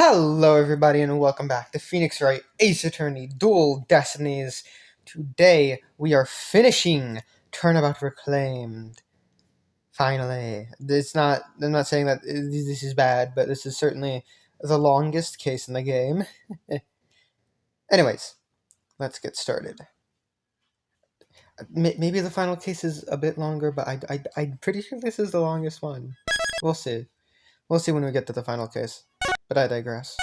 Hello, everybody, and welcome back to Phoenix Wright Ace Attorney Dual Destinies. Today, we are finishing Turnabout Reclaimed. Finally. I'm not saying that this is bad, but this is certainly the longest case in the game. Anyways, let's get started. Maybe the final case is a bit longer, but I'm pretty sure this is the longest one. We'll see. We'll see when we get to the final case. But I digress.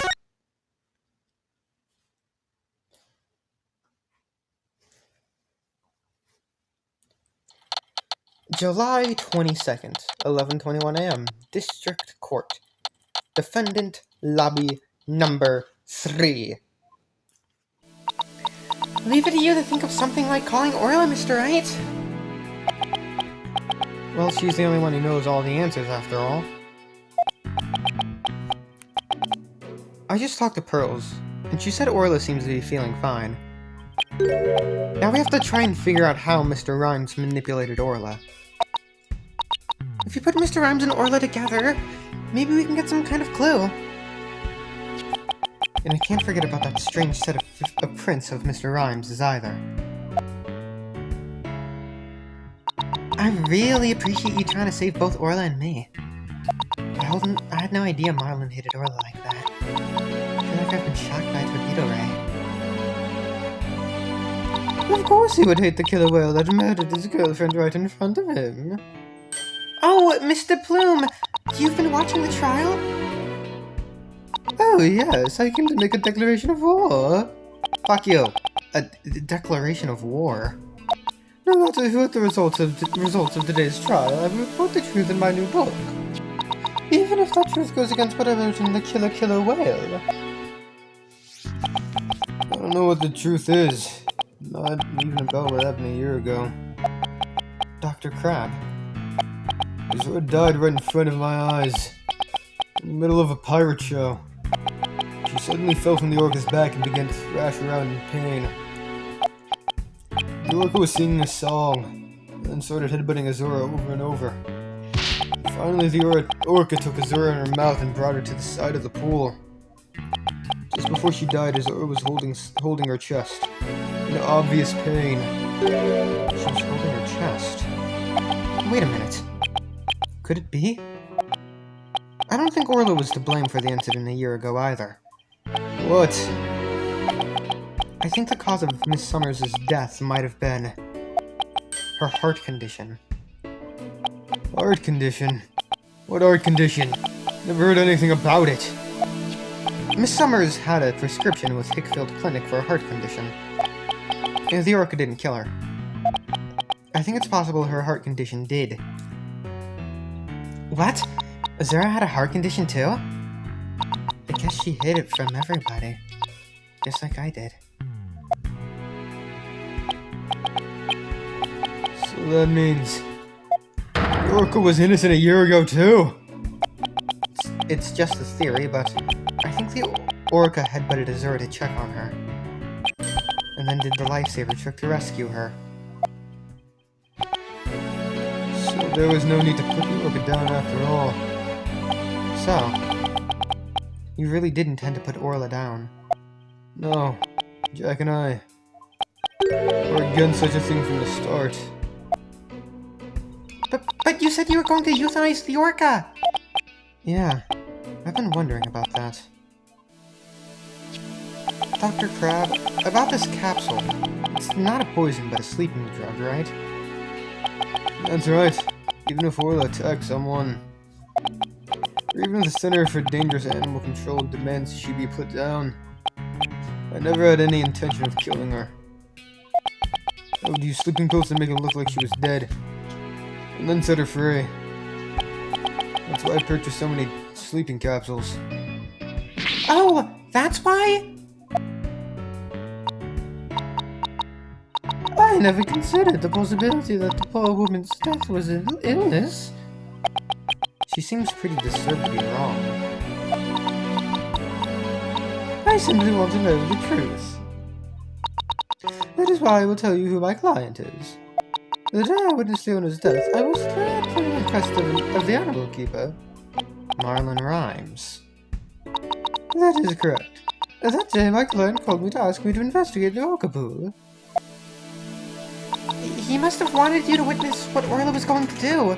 July 22nd, 11:21 a.m. District Court. Defendant Lobby Number 3. Leave it to you to think of something like calling Orla, Mr. Wright. Well, she's the only one who knows all the answers, after all. I just talked to Pearls, and she said Orla seems to be feeling fine. Now we have to try and figure out how Mr. Rhymes manipulated Orla. If you put Mr. Rhymes and Orla together, maybe we can get some kind of clue. And I can't forget about that strange set of prints of Mr. Rhymes' either. I really appreciate you trying to save both Orla and me. I had no idea Marlon hated Orla like that. I feel like I've been shocked by a torpedo ray. Of course he would hate the killer whale that murdered his girlfriend right in front of him. Oh, Mr. Plume! You've been watching the trial? Oh, yes, I came to make a declaration of war. Fuck you. A declaration of war? No matter what the results of today's trial, I will report the truth in my new book. Even if that truth goes against whatever's in the killer whale. I don't know what the truth is. Not even about what happened a year ago. Dr. Crab. Zora died right in front of my eyes, in the middle of a pirate show. She suddenly fell from the orca's back and began to thrash around in pain. The orca was singing a song, and then started headbutting Azora over and over. Finally, the orca took Azora in her mouth and brought her to the side of the pool. Just before she died, Azora was holding her chest, in obvious pain. She was holding her chest. Wait a minute. Could it be? I don't think Orla was to blame for the incident a year ago either. What? I think the cause of Miss Summers' death might have been her heart condition. Heart condition? What heart condition? Never heard anything about it. Miss Summers had a prescription with Hickfield Clinic for a heart condition. And the orca didn't kill her. I think it's possible her heart condition did. What? Azura had a heart condition too? I guess she hid it from everybody. Just like I did. So that means the orca was innocent a year ago too? It's just a theory, but I think the orca headbutted Azura to check on her. And then did the lifesaver trick to rescue her. So there was no need to put the orca down after all. So, you really did intend to put Orla down? No, Jack and I were against such a thing from the start. But you said you were going to euthanize the orca! Yeah, I've been wondering about that. Dr. Crab, about this capsule. It's not a poison, but a sleeping drug, right? That's right. Even if Orla attacks someone, or even if the Center for Dangerous Animal Control demands she be put down, I never had any intention of killing her. I would use sleeping pills to make it look like she was dead, and then set her free. That's why I purchased so many sleeping capsules. Oh, that's why? I never considered the possibility that the poor woman's death was an illness. She seems pretty disturbed to be wrong. I simply want to know the truth. That is why I will tell you who my client is. The day I witnessed the owner's death, I was at the request of the animal keeper, Marlon Rhymes. That is correct. That day, my client called me to ask me to investigate the Orca pool. He must have wanted you to witness what Orla was going to do.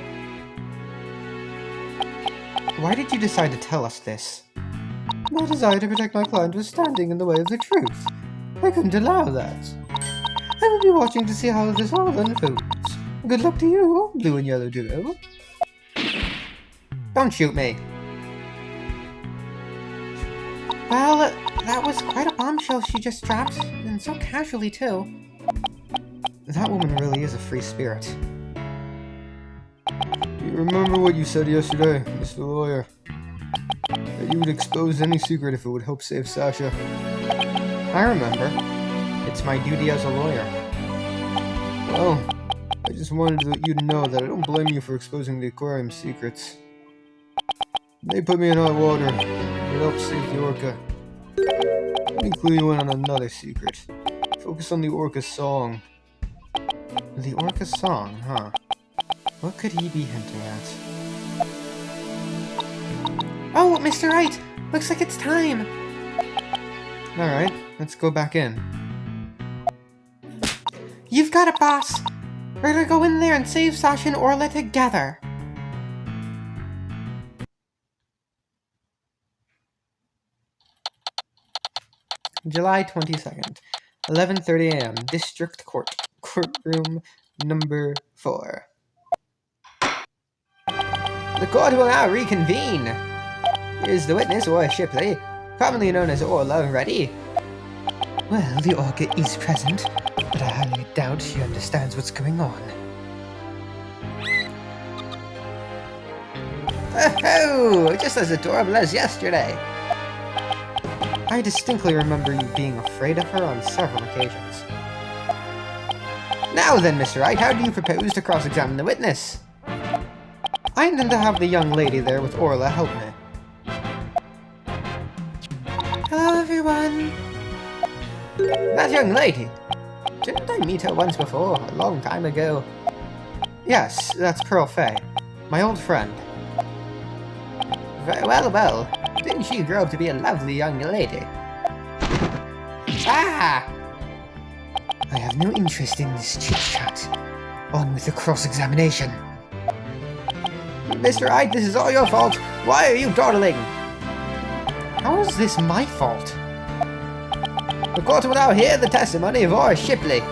Why did you decide to tell us this? My desire to protect my client was standing in the way of the truth. I couldn't allow that. I will be watching to see how this all unfolds. Good luck to you, blue and yellow duo. Don't shoot me. Well, that was quite a bombshell she just dropped, and so casually too. That woman really is a free spirit. You remember what you said yesterday, Mr. Lawyer? That you would expose any secret if it would help save Sasha. I remember. It's my duty as a lawyer. Well, I just wanted you to know that I don't blame you for exposing the aquarium's secrets. It may put me in hot water, but it helps save the orca. Let me clue you in on another secret. Focus on the orca's song. The orca's song, huh? What could he be hinting at? Oh, Mr. Wright! Looks like it's time! Alright, let's go back in. You've got it, boss! We're gonna go in there and save Sasha and Orla together! July 22nd, 11:30 a.m. District Court, courtroom number 4. The court will now reconvene. Is the witness, Orla Shipley, commonly known as Orla, ready? Well, the orca is present, but I highly doubt she understands what's going on. Oh, just as adorable as yesterday. I distinctly remember you being afraid of her on several occasions. Now then, Mr. Wright, how do you propose to cross-examine the witness? I intend to have the young lady there with Orla help me. Hello, everyone. That young lady. Didn't I meet her once before, a long time ago? Yes, that's Pearl Fay, my old friend. Very well, well. Didn't she grow up to be a lovely young lady? Ah! I have no interest in this chit-chat. On with the cross-examination. Mr. Wright, this is all your fault. Why are you dawdling? How is this my fault? The court will now hear the testimony of Orla Shipley.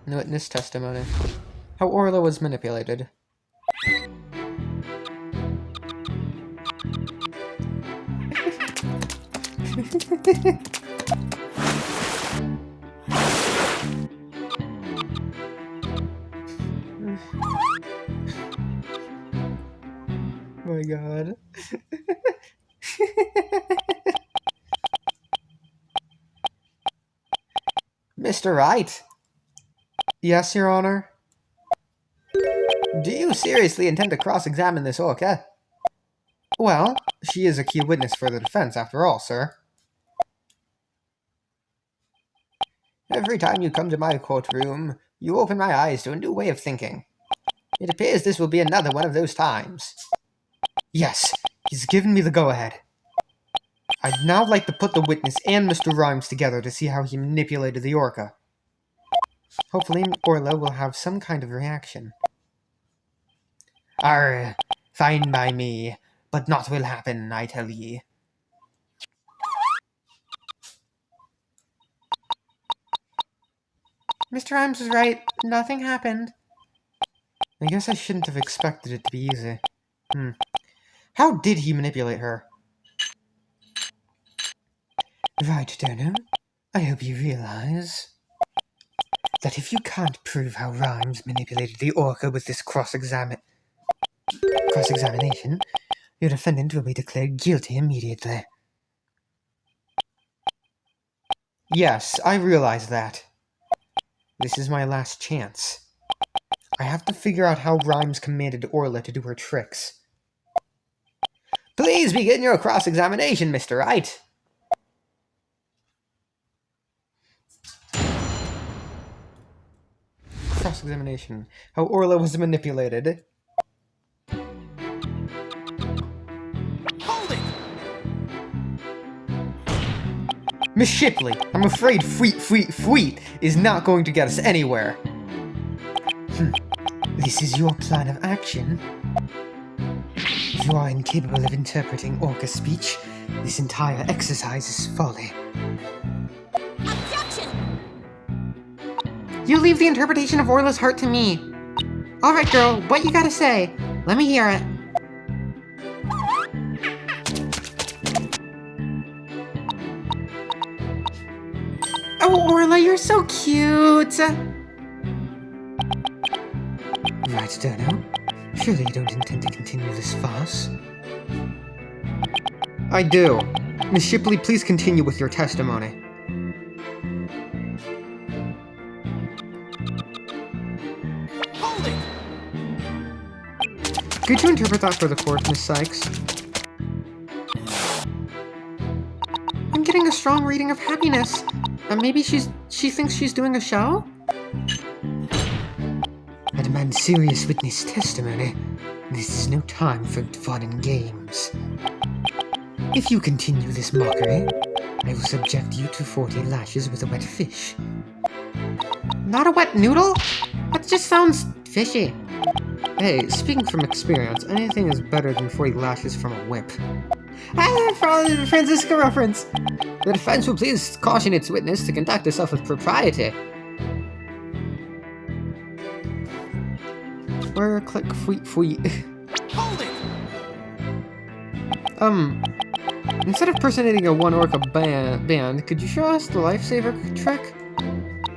Witness testimony. How Orla was manipulated. Oh my god. Mr. Wright? Yes, Your Honor? Do you seriously intend to cross-examine this orca? Well, she is a key witness for the defense after all, sir. Every time you come to my courtroom, you open my eyes to a new way of thinking. It appears this will be another one of those times. Yes, he's given me the go-ahead. I'd now like to put the witness and Mr. Rhymes together to see how he manipulated the orca. Hopefully, Orla will have some kind of reaction. Arr, fine by me, but naught will happen, I tell ye. Mr. Rhymes was right. Nothing happened. I guess I shouldn't have expected it to be easy. How did he manipulate her? Right, Dono. I hope you realize that if you can't prove how Rhymes manipulated the orca with this cross-examination, your defendant will be declared guilty immediately. Yes, I realize that. This is my last chance. I have to figure out how Rhymes commanded Orla to do her tricks. Please begin your cross-examination, Mr. Wright. Cross-examination. How Orla was manipulated. Miss Shipley, I'm afraid Fweet is not going to get us anywhere. This is your plan of action? You are incapable of interpreting Orca speech. This entire exercise is folly. Objection! You leave the interpretation of Orla's heart to me. Alright, girl, what you gotta say? Let me hear it. Oh, Orla, you're so cute! Right, Turno. Surely you don't intend to continue this farce? I do. Miss Shipley, please continue with your testimony. Hold it! Could you interpret that for the court, Miss Sykes? I'm getting a strong reading of happiness. Maybe she thinks she's doing a show? I demand serious witness testimony. This is no time for fun and games. If you continue this mockery, I will subject you to 40 lashes with a wet fish. Not a wet noodle? That just sounds fishy. Hey, speaking from experience, anything is better than 40 lashes from a whip. Ah, follow the Francisco reference. The defense will please caution its witness to conduct itself with propriety. Or click Fweet. Hold it! Instead of personating a one orca band, could you show us the lifesaver trick?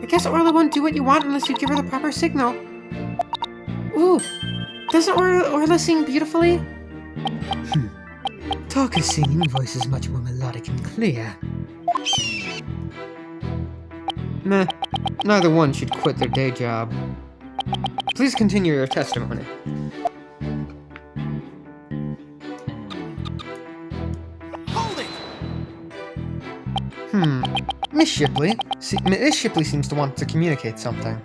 I guess Orla won't do what you want unless you give her the proper signal. Ooh, doesn't Orla sing beautifully? Tarka's singing voice is much more melodic and clear. Meh, neither one should quit their day job. Please continue your testimony. Hold it! Miss Shipley. Miss Shipley seems to want to communicate something.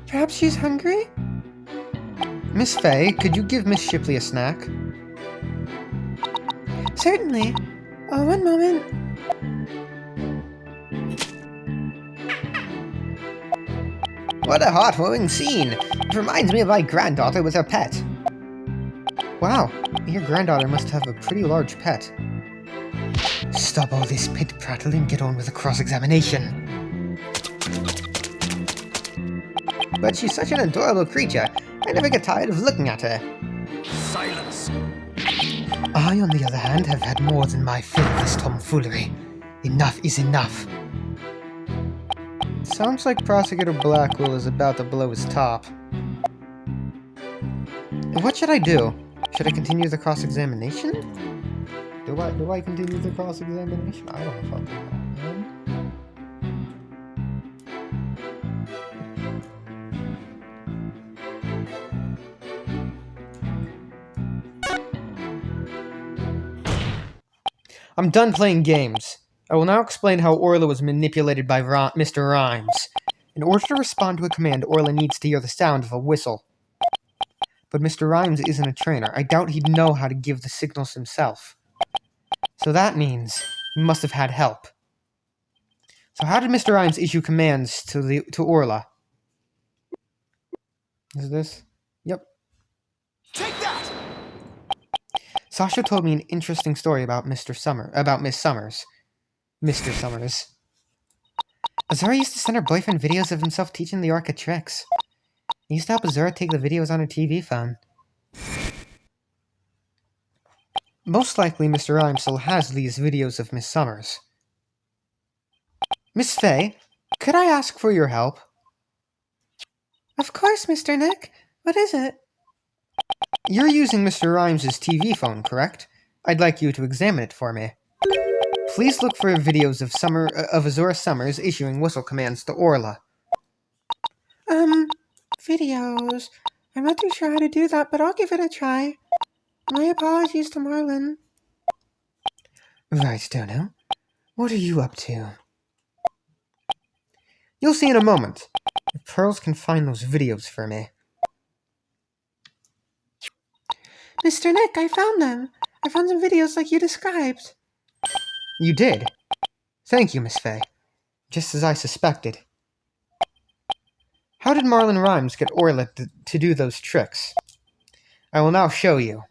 Perhaps she's hungry? Miss Fay, could you give Miss Shipley a snack? Certainly. Oh, one moment. What a heartwarming scene! It reminds me of my granddaughter with her pet. Wow, your granddaughter must have a pretty large pet. Stop all this pit prattle and get on with the cross-examination. But she's such an adorable creature. I never get tired of looking at her. Silence! I, on the other hand, have had more than my fill of this tomfoolery. Enough is enough. Sounds like Prosecutor Blackwell is about to blow his top. What should I do? Should I continue the cross-examination? Do I continue the cross-examination? I don't fucking know, man. I'm done playing games. I will now explain how Orla was manipulated by Mr. Rhymes. In order to respond to a command, Orla needs to hear the sound of a whistle. But Mr. Rhymes isn't a trainer. I doubt he'd know how to give the signals himself. So that means he must have had help. So how did Mr. Rhymes issue commands to Orla? Is this? Yep. Take that! Sasha told me an interesting story about Miss Summers. Mr. Summers. Azura used to send her boyfriend videos of himself teaching the orca tricks. He used to help Azura take the videos on her TV phone. Most likely Mr. Rhymes still has these videos of Miss Summers. Miss Fay, could I ask for your help? Of course, Mr. Nick. What is it? You're using Mr. Rhymes' TV phone, correct? I'd like you to examine it for me. Please look for videos of Azura Summers issuing whistle commands to Orla. Videos. I'm not too sure how to do that, but I'll give it a try. My apologies to Marlin. Right, Dono. What are you up to? You'll see in a moment. If Pearls can find those videos for me. Mr. Nick, I found them. I found some videos like you described. You did? Thank you, Miss Fay. Just as I suspected. How did Marlon Rhymes get Orla to do those tricks? I will now show you.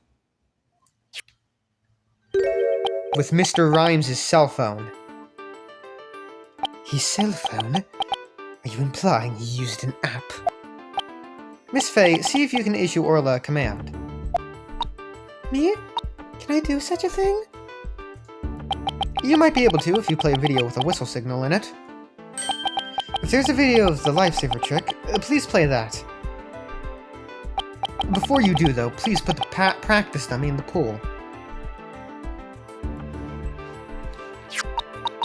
With Mr. Rhymes' cell phone. His cell phone? Are you implying he used an app? Miss Fay, see if you can issue Orla a command. Me? Can I do such a thing? You might be able to if you play a video with a whistle signal in it. If there's a video of the lifesaver trick, please play that. Before you do, though, please put the practice dummy in the pool.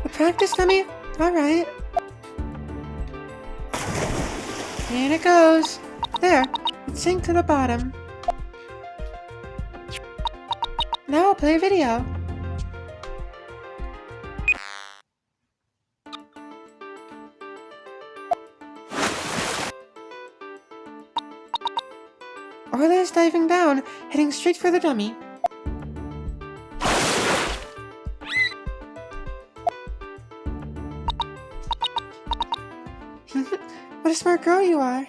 The practice dummy? Alright. In it goes. There, it sank to the bottom. Now I'll play a video. Orla is diving down, heading straight for the dummy. What a smart girl you are.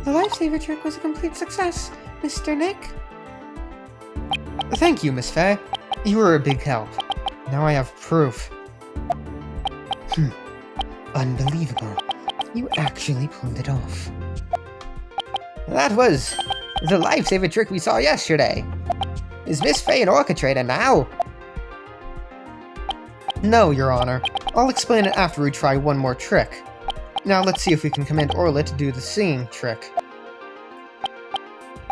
The lifesaver trick was a complete success, Mr. Nick. Thank you, Miss Fay. You were a big help. Now I have proof. Unbelievable. You actually pulled it off. That was the lifesaver trick we saw yesterday. Is Miss Fay an Orca trader now? No, Your Honor. I'll explain it after we try one more trick. Now let's see if we can command Orla to do the singing trick.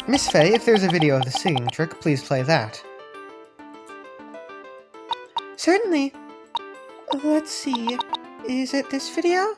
Miss Fay, if there's a video of the singing trick, please play that. Certainly. Let's see. Is it this video?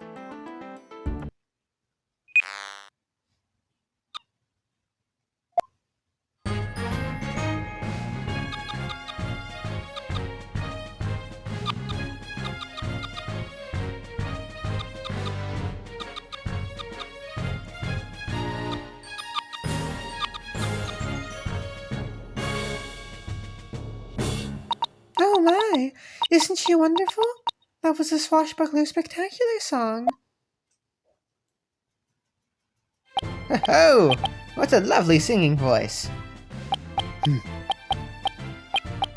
Oh my! Isn't she wonderful? That was a swashbuckler spectacular song. Oh, what a lovely singing voice.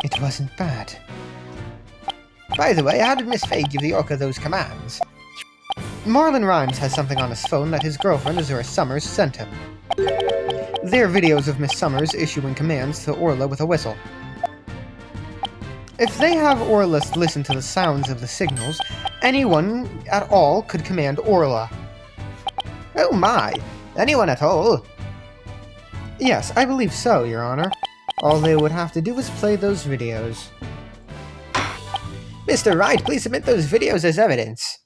It wasn't bad. By the way, how did Miss Fay give the Orca those commands? Marlon Rhymes has something on his phone that his girlfriend Azura Summers sent him. They're videos of Miss Summers issuing commands to Orla with a whistle. If they have Orla listen to the sounds of the signals, anyone at all could command Orla. Oh my! Anyone at all? Yes, I believe so, Your Honor. All they would have to do is play those videos. Mr. Wright, please submit those videos as evidence.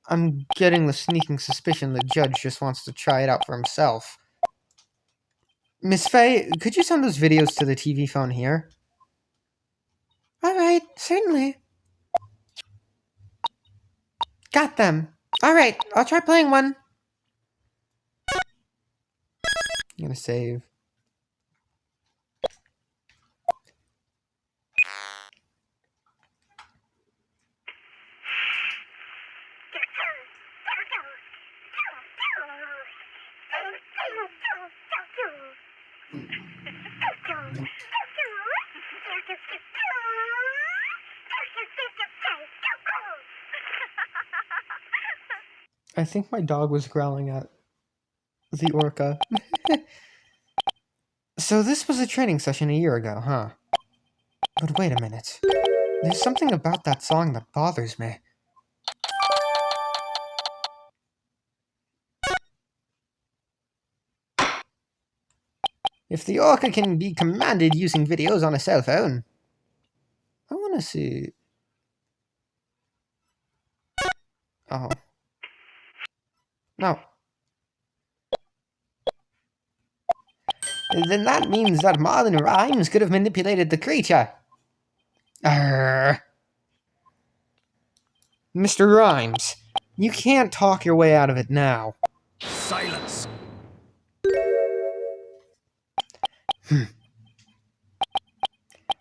I'm getting the sneaking suspicion the judge just wants to try it out for himself. Miss Fay, could you send those videos to the TV phone here? Alright, certainly. Got them. Alright, I'll try playing one. I'm gonna save. I think my dog was growling at the Orca. So this was a training session a year ago, huh? But wait a minute. There's something about that song that bothers me. If the Orca can be commanded using videos on a cell phone, I want to see... Oh. No. Then that means that Marlon Rhymes could have manipulated the creature. Arrgh. Mr. Rhymes, you can't talk your way out of it now. Silence! I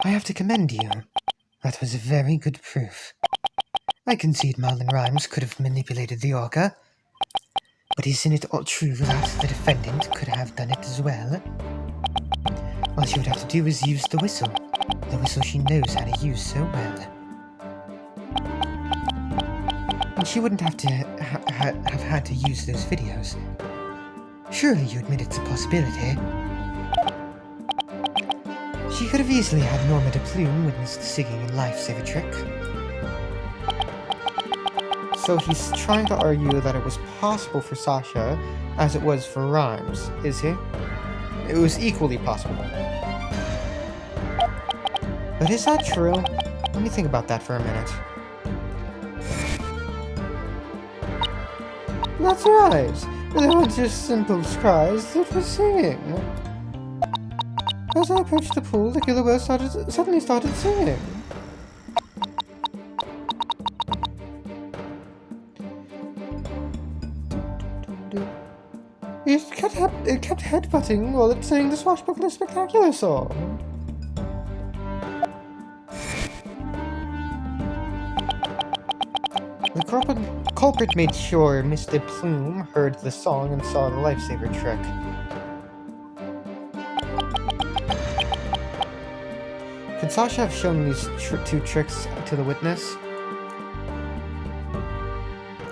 have to commend you. That was very good proof. I concede Marlon Rhymes could have manipulated the orca, but isn't it all true that the defendant could have done it as well? All she would have to do is use the whistle she knows how to use so well. And she wouldn't have to have had to use those videos. Surely you admit it's a possibility. She could have easily had Norma de Plume witness the singing and lifesaver trick. So he's trying to argue that it was possible for Sasha as it was for Rhymes, is he? It was equally possible. But is that true? Let me think about that for a minute. That's right. They were just simple cries that were singing. As I approached the pool, the killer whale suddenly started singing. It kept headbutting while it sang the swashbuckler spectacular song. The culprit made sure Miss de Plume heard the song and saw the lifesaver trick. Could Sasha have shown these two tricks to the witness?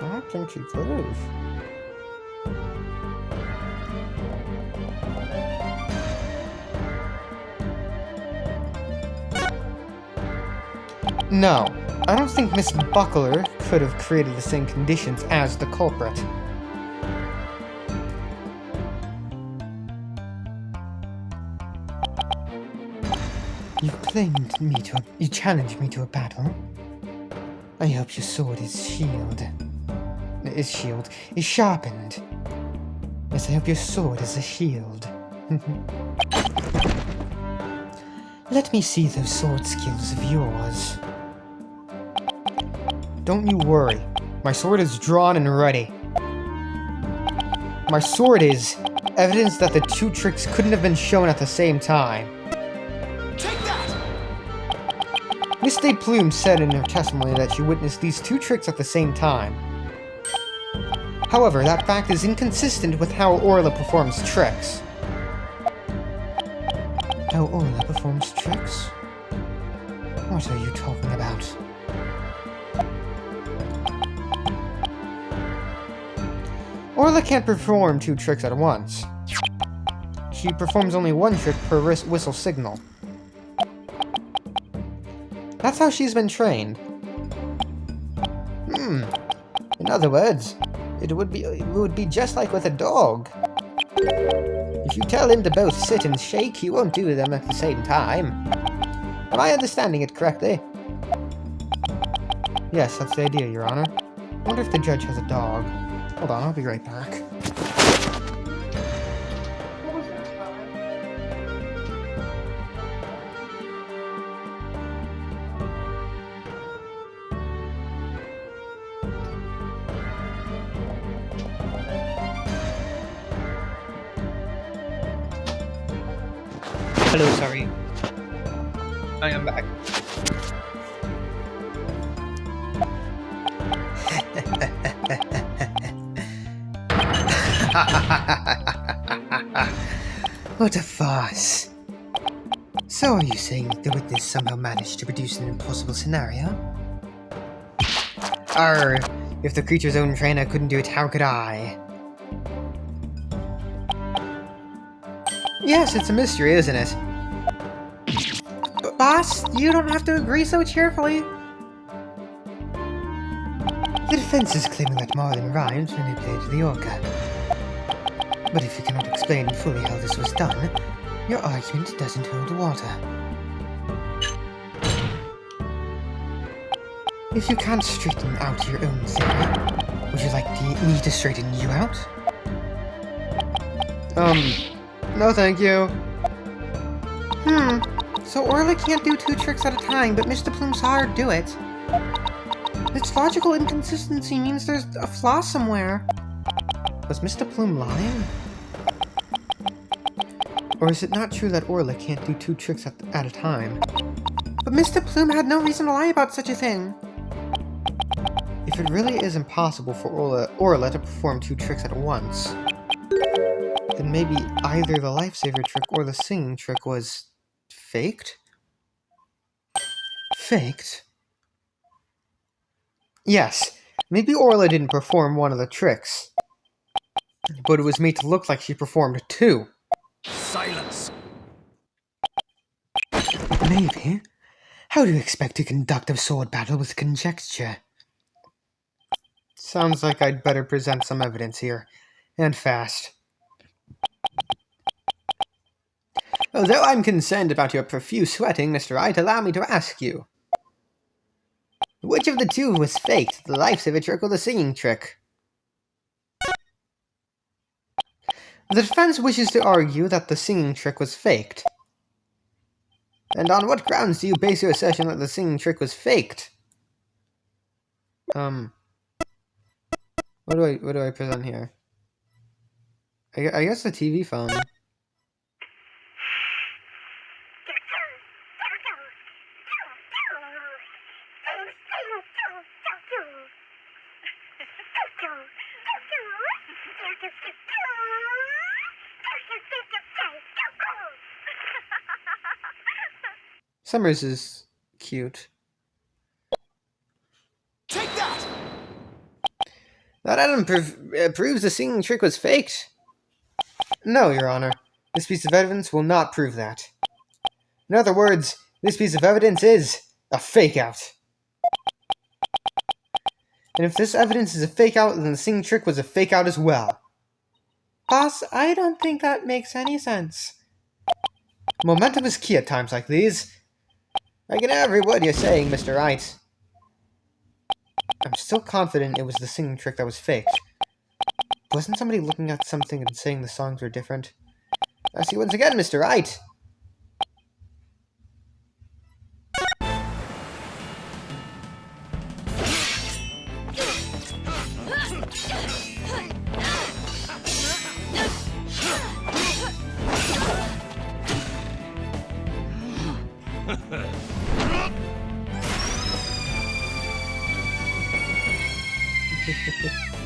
I don't think she could have. No, I don't think Miss Buckler could have created the same conditions as the culprit. You challenged me to a battle. I hope your sword is sharpened. Yes, I hope your sword is a shield. Let me see those sword skills of yours. Don't you worry. My sword is drawn and ready. My sword is evidence that the two tricks couldn't have been shown at the same time. Take that! Miss de Plume said in her testimony that she witnessed these two tricks at the same time. However, that fact is inconsistent with how Orla performs tricks. How Orla performs tricks? What are you talking about? Orla can't perform two tricks at once. She performs only one trick per whistle signal. That's how she's been trained. In other words, it would be just like with a dog. If you tell him to both sit and shake, he won't do them at the same time. Am I understanding it correctly? Yes, that's the idea, Your Honor. I wonder if the judge has a dog. Hold on, I'll be right back. Hello, sorry. I am back. What a farce. So are you saying that the witness somehow managed to produce an impossible scenario? Arr, if the creature's own trainer couldn't do it, how could I? Yes, it's a mystery, isn't it? Boss, you don't have to agree so cheerfully. The defense is claiming that Marlon Rhymes manipulated the orca. But if you cannot explain fully how this was done, your argument doesn't hold water. If you can't straighten out your own theory, would you like me to straighten you out? No thank you. So Orla can't do two tricks at a time, but Mr. Plume saw her do it. Its logical inconsistency means there's a flaw somewhere. Was Mr. Plume lying? Or is it not true that Orla can't do 2 tricks at a time? But Mr. Plume had no reason to lie about such a thing. If it really is impossible for Orla to perform 2 tricks at once, then maybe either the lifesaver trick or the singing trick was faked? Faked? Yes, maybe Orla didn't perform one of the tricks, but it was made to look like she performed 2. Silence! Maybe. How do you expect to conduct a sword battle with conjecture? Sounds like I'd better present some evidence here, and fast. Although I'm concerned about your profuse sweating, Mr. Wright, allow me to ask you. Which of the 2 was faked, the lifesaver trick or the singing trick? The defense wishes to argue that the singing trick was faked. And on what grounds do you base your assertion that the singing trick was faked? What do I present here? I guess the TV phone. Summers is cute. Take that! That item proves the singing trick was faked. No, Your Honor. This piece of evidence will not prove that. In other words, this piece of evidence is a fake-out. And if this evidence is a fake-out, then the singing trick was a fake-out as well. Boss, I don't think that makes any sense. Momentum is key at times like these. I get every word you're saying, Mr. Wright. I'm still confident it was the singing trick that was faked. Wasn't somebody looking at something and saying the songs were different? I see once again, Mr. Wright.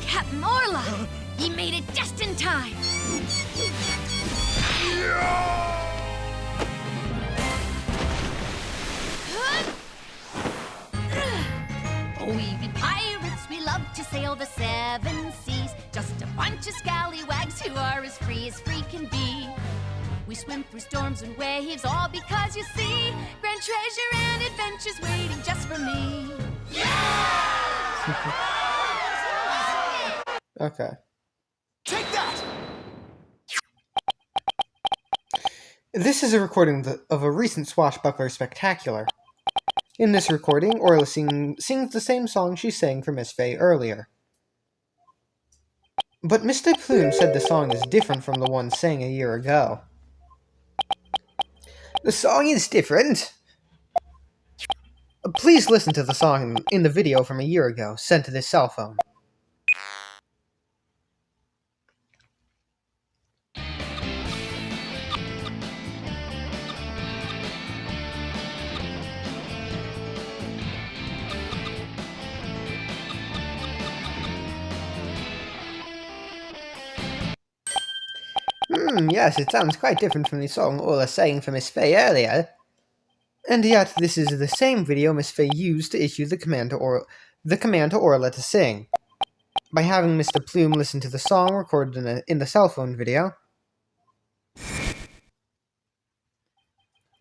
Captain Orla! He made it just in time! Oh, we be pirates, we love to sail the 7 seas. Just a bunch of scallywags who are as free can be. We swim through storms and waves, all because you see grand treasure and adventures waiting just for me. Okay. Take that! This is a recording of a recent Swashbuckler Spectacular. In this recording, Orla sings the same song she sang for Miss Fay earlier. But Mr. Plume said the song is different from the one sang a year ago. The song is different? Please listen to the song in the video from a year ago, sent to this cell phone. Yes, it sounds quite different from the song Orla sang for Miss Fay earlier. And yet, this is the same video Miss Fay used to issue the command to Orla to sing. By having Mr. Plume listen to the song recorded in the cell phone video,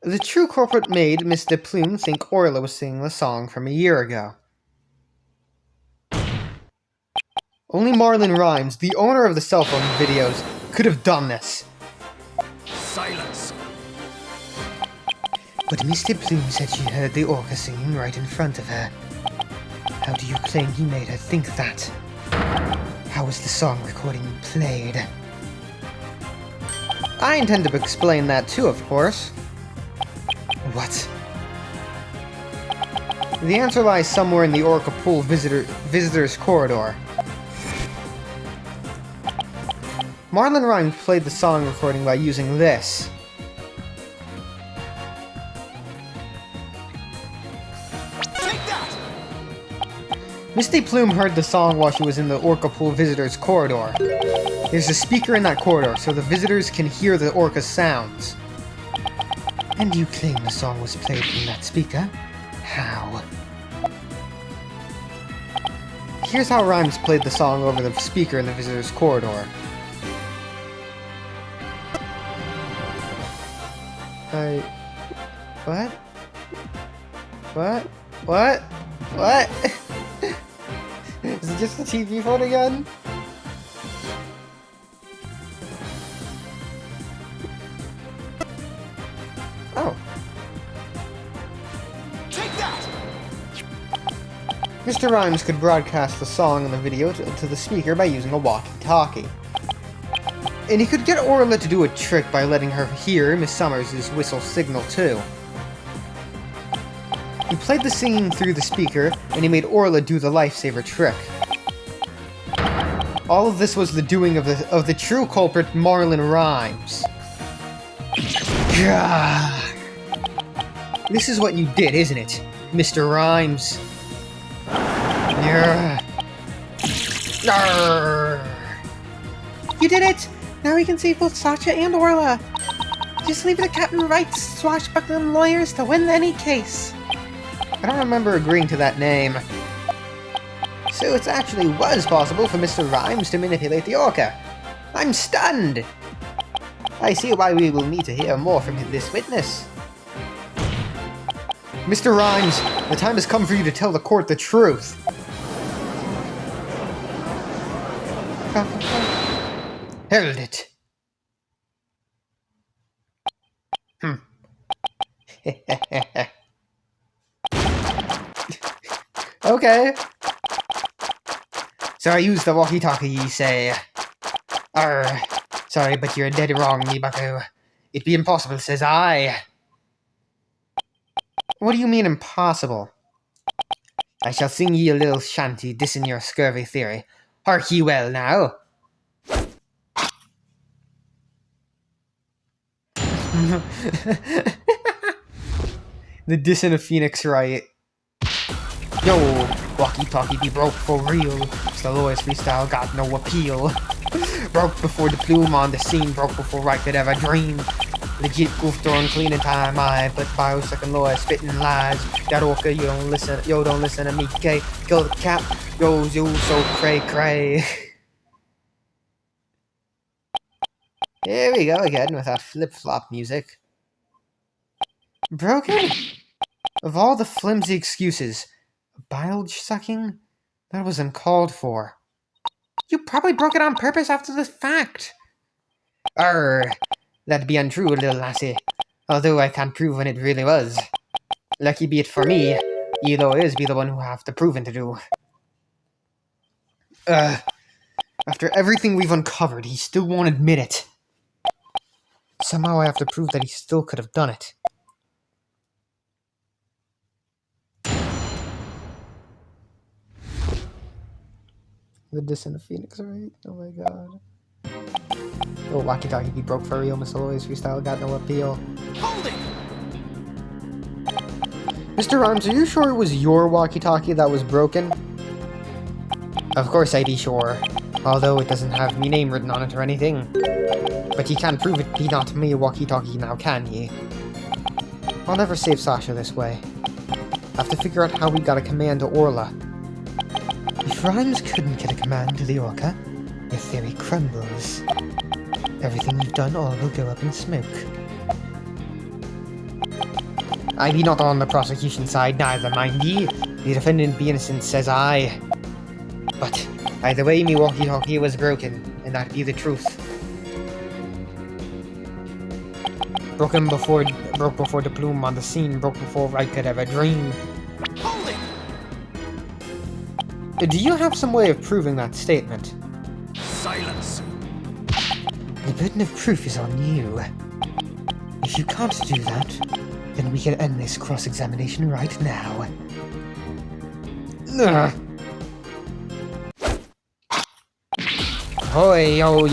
the true culprit made Mr. Plume think Orla was singing the song from a year ago. Only Marlon Rhymes, the owner of the cell phone videos, could have done this. Silence! But Mr. Plume said she heard the orca singing right in front of her. How do you claim he made her think that? How was the song recording played? I intend to explain that too, of course. What? The answer lies somewhere in the Orca Pool visitor's corridor. Marlon Rhymes played the song recording by using this. Misty Plume heard the song while she was in the Orca Pool visitors corridor. There's a speaker in that corridor, so the visitors can hear the Orca's sounds. And you claim the song was played from that speaker? How? Here's how Rhymes played the song over the speaker in the visitors corridor. What? What? What? What? Is it just the TV phone again? Oh. Take that! Mr. Rhymes could broadcast the song and the video to the speaker by using a walkie-talkie. And he could get Orla to do a trick by letting her hear Miss Summers' whistle signal too. He played the singing through the speaker, and he made Orla do the lifesaver trick. All of this was the doing of the true culprit, Marlon Rhymes. Gah! This is what you did, isn't it, Mr. Rhymes? You did it! Now we can save both Sasha and Orla. Just leave it to Captain Wright's swashbuckling lawyers to win any case. I don't remember agreeing to that name. So it actually was possible for Mr. Rhymes to manipulate the Orca. I'm stunned! I see why we will need to hear more from this witness. Mr. Rhymes, the time has come for you to tell the court the truth. Hold it. Okay. So I used the walkie-talkie, you say. Sorry, but you're dead wrong, me bucko. It be impossible, says I. What do you mean, impossible? I shall sing ye a little shanty, dissing your scurvy theory. Hark ye well, now. The dissing of Phoenix Wright. Yo, walkie-talkie be broke for real. It's the lowest freestyle, got no appeal. Broke before the plume on the scene, broke before Wright could ever dream. Legit goofed on clean in time, but biosecond lawyer spitting lies. That orca, you don't listen to me, K. Kill the cap, yo, you so cray. Here we go again with that flip-flop music. Broken? Of all the flimsy excuses, bilge sucking? That was uncalled for. You probably broke it on purpose after the fact. That'd be untrue, little lassie. Although I can't prove when it really was. Lucky be it for me, you'll always be the one who have the proving to do. After everything we've uncovered, he still won't admit it. Somehow I have to prove that he still could have done it. The diss in the Phoenix, right? Oh my god. Oh, walkie-talkie be broke for real, Miss Aloy's freestyle got no appeal. Hold it! Mr. Rhymes, are you sure it was your walkie-talkie that was broken? Of course I be sure. Although it doesn't have me name written on it or anything. But he can't prove it be not me walkie-talkie now, can he? I'll never save Sasha this way. I have to figure out how we got a command to Orla. If Rhymes couldn't get a command to the Orca, your theory crumbles. Everything you've done all will go up in smoke. I be not on the prosecution side neither, mind ye. The defendant be innocent, says I. But either way, me walkie-talkie was broken, and that be the truth. Broke before the plume on the scene, broke before Wright could ever dream. Hold it! Do you have some way of proving that statement? Silence! The burden of proof is on you. If you can't do that, then we can end this cross-examination right now. Hoy, yo,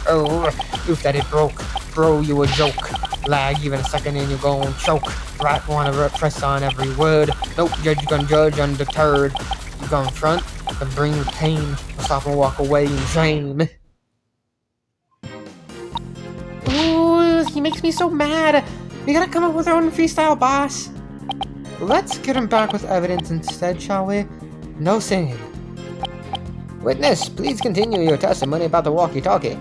oh, oof that it broke. Bro, you a joke. Lag even a second and you're gon' choke. Rat wanna press on every word. Nope, judge gon' judge undeterred. You go in front and bring the pain, or stop and walk away in shame. Ooh, he makes me so mad. We gotta come up with our own freestyle, boss. Let's get him back with evidence instead, shall we? No singing. Witness, please continue your testimony about the walkie-talkie.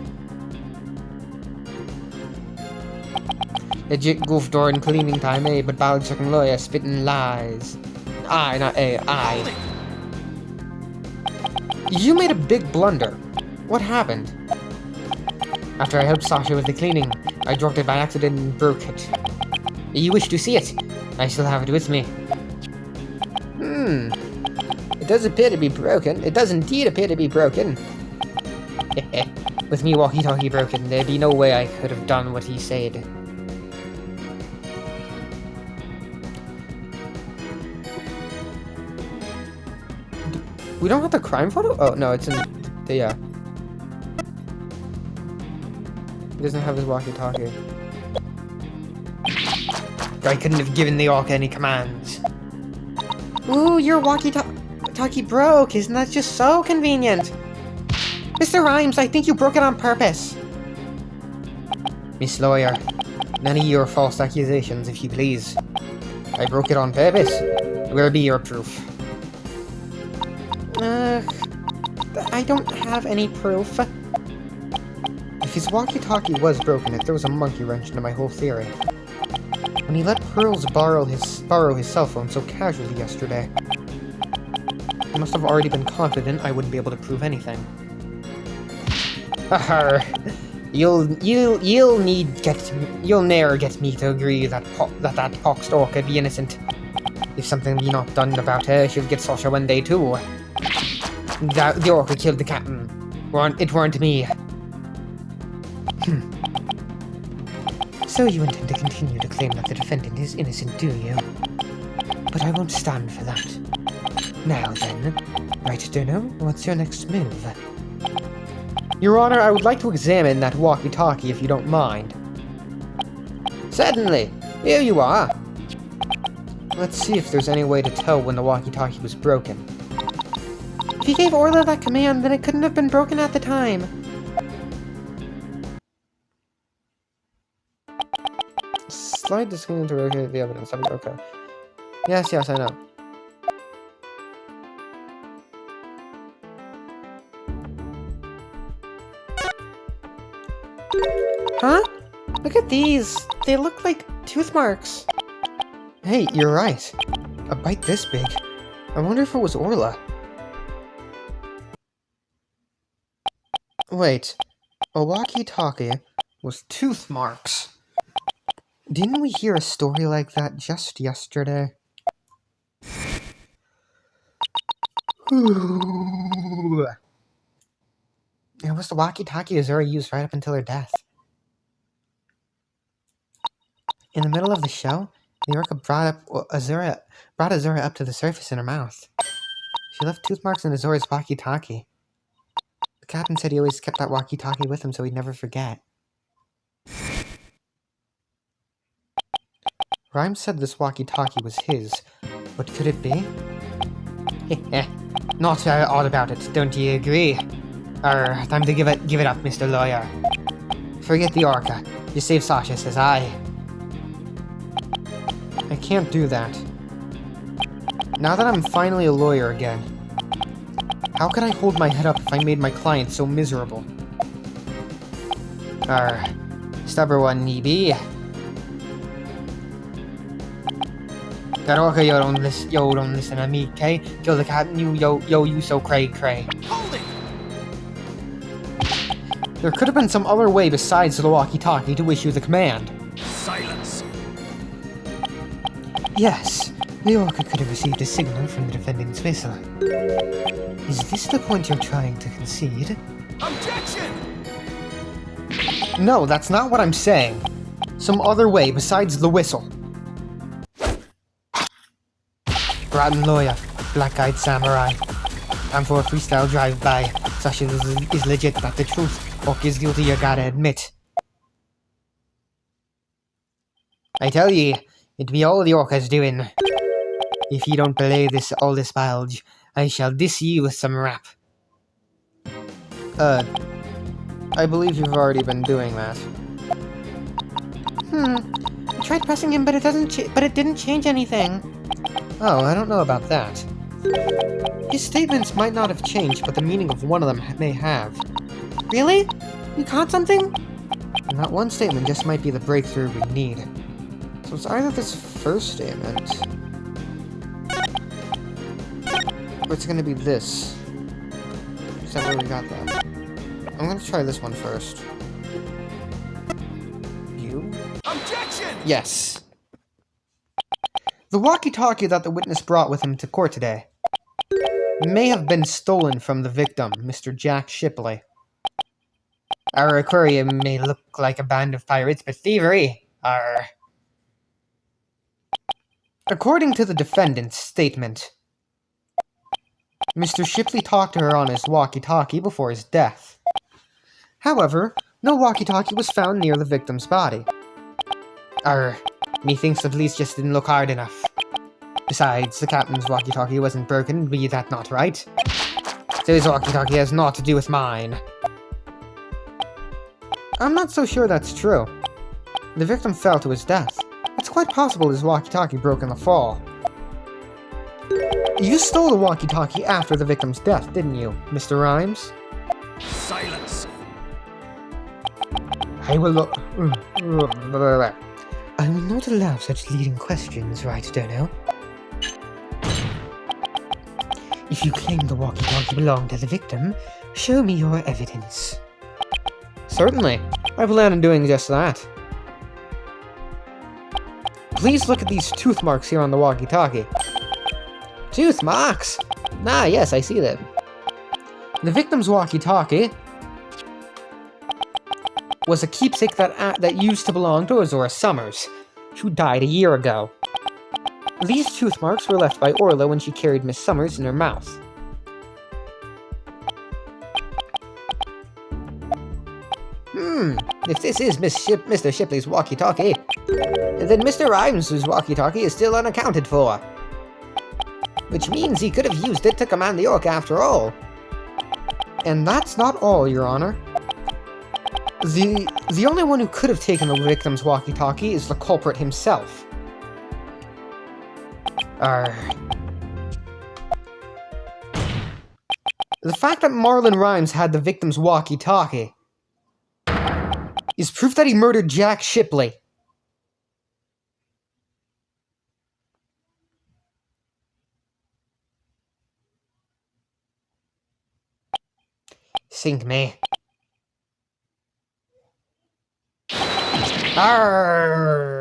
Legit goof door and cleaning time, eh? But ballad second lawyer spitting lies. I, not a, I. You made a big blunder. What happened? After I helped Sasha with the cleaning, I dropped it by accident and broke it. You wish to see it? I still have it with me. It does appear to be broken. It does indeed appear to be broken. With me walkie-talkie broken, there'd be no way I could have done what he said. We don't have the crime photo? Oh, no, it's in the, yeah. He doesn't have his walkie-talkie. I couldn't have given the orc any commands. Ooh, your walkie-talkie broke. Isn't that just so convenient? Mr. Rhymes, I think you broke it on purpose. Miss Lawyer, none of your false accusations, if you please. I broke it on purpose. Where be your proof? I don't have any proof. If his walkie-talkie was broken, it throws a monkey wrench into my whole theory. When he let Pearls borrow his cell phone so casually yesterday, he must have already been confident I wouldn't be able to prove anything. You'll ne'er get me to agree that that pox-stalk could be innocent. If something be not done about her, she'll get Sasha one day too. The orca killed the captain. It weren't me. So you intend to continue to claim that the defendant is innocent, do you? But I won't stand for that. Now then, Wright Durno, what's your next move? Your Honor, I would like to examine that walkie-talkie if you don't mind. Certainly. Here you are. Let's see if there's any way to tell when the walkie-talkie was broken. If he gave Orla that command, then it couldn't have been broken at the time. Slide the screen to rotate the evidence. Okay. Yes, I know. Huh? Look at these. They look like tooth marks. Hey, you're right. A bite this big. I wonder if it was Orla. Wait. A walkie-talkie with tooth marks. Didn't we hear a story like that just yesterday? It was the walkie-talkie Azura used right up until her death. In the middle of the show, the orca brought Azura up to the surface in her mouth. She left tooth marks in Azura's walkie-talkie. The captain said he always kept that walkie-talkie with him so he'd never forget. Rhymes said this walkie-talkie was his, but could it be? Not odd about it, don't you agree? Time to give it up, Mr. Lawyer. Forget the orca. You save Sasha, says I. I can't do that. Now that I'm finally a lawyer again, how could I hold my head up if I made my client so miserable? Stubber one, Neeby. That orca, you don't listen to me, okay? Kill the cat, you so cray. Hold it! There could have been some other way besides the walkie-talkie to issue the command. Silence! Yes, the orca could have received a signal from the defendant's whistle. Is this the point you're trying to concede? Objection! No, that's not what I'm saying. Some other way besides the whistle. Rotten lawyer, black-eyed samurai. Time for a freestyle drive-by. Sasha is legit, not the truth. Orc is guilty, you gotta admit. I tell ye, it be all the orca's doing. If you don't believe all this bulge, I shall diss you with some rap. I believe you've already been doing that. I tried pressing him, but it didn't change anything. Oh, I don't know about that. His statements might not have changed, but the meaning of one of them may have. Really? You caught something? And that one statement just might be the breakthrough we need. So it's either this first statement, or it's gonna be this. Is that where we got that? I'm gonna try this one first. You? Objection! Yes. The walkie-talkie that the witness brought with him to court today may have been stolen from the victim, Mr. Jack Shipley. Our aquarium may look like a band of pirates, but thievery. According to the defendant's statement, Mr. Shipley talked to her on his walkie-talkie before his death. However, no walkie-talkie was found near the victim's body. Methinks the police just didn't look hard enough. Besides, the captain's walkie-talkie wasn't broken, be that not right? So his walkie-talkie has naught to do with mine. I'm not so sure that's true. The victim fell to his death. It's quite possible his walkie-talkie broke in the fall. You stole the walkie-talkie after the victim's death, didn't you, Mr. Rhymes? Silence! I will not allow such leading questions, right, Dono? If you claim the walkie-talkie belonged to the victim, show me your evidence. Certainly. I plan on doing just that. Please look at these tooth marks here on the walkie-talkie. Tooth marks? Ah, yes, I see them. The victim's walkie-talkie was a keepsake that used to belong to Azora Summers, who died a year ago. These tooth marks were left by Orla when she carried Miss Summers in her mouth. If this is Mr. Shipley's walkie-talkie, then Mr. Rhymes' walkie-talkie is still unaccounted for. Which means he could have used it to command the Orca after all. And that's not all, Your Honor. The only one who could have taken the victim's walkie-talkie is the culprit himself. The fact that Marlon Rhymes had the victim's walkie-talkie is proof that he murdered Jack Shipley. Sink me. Arrgh.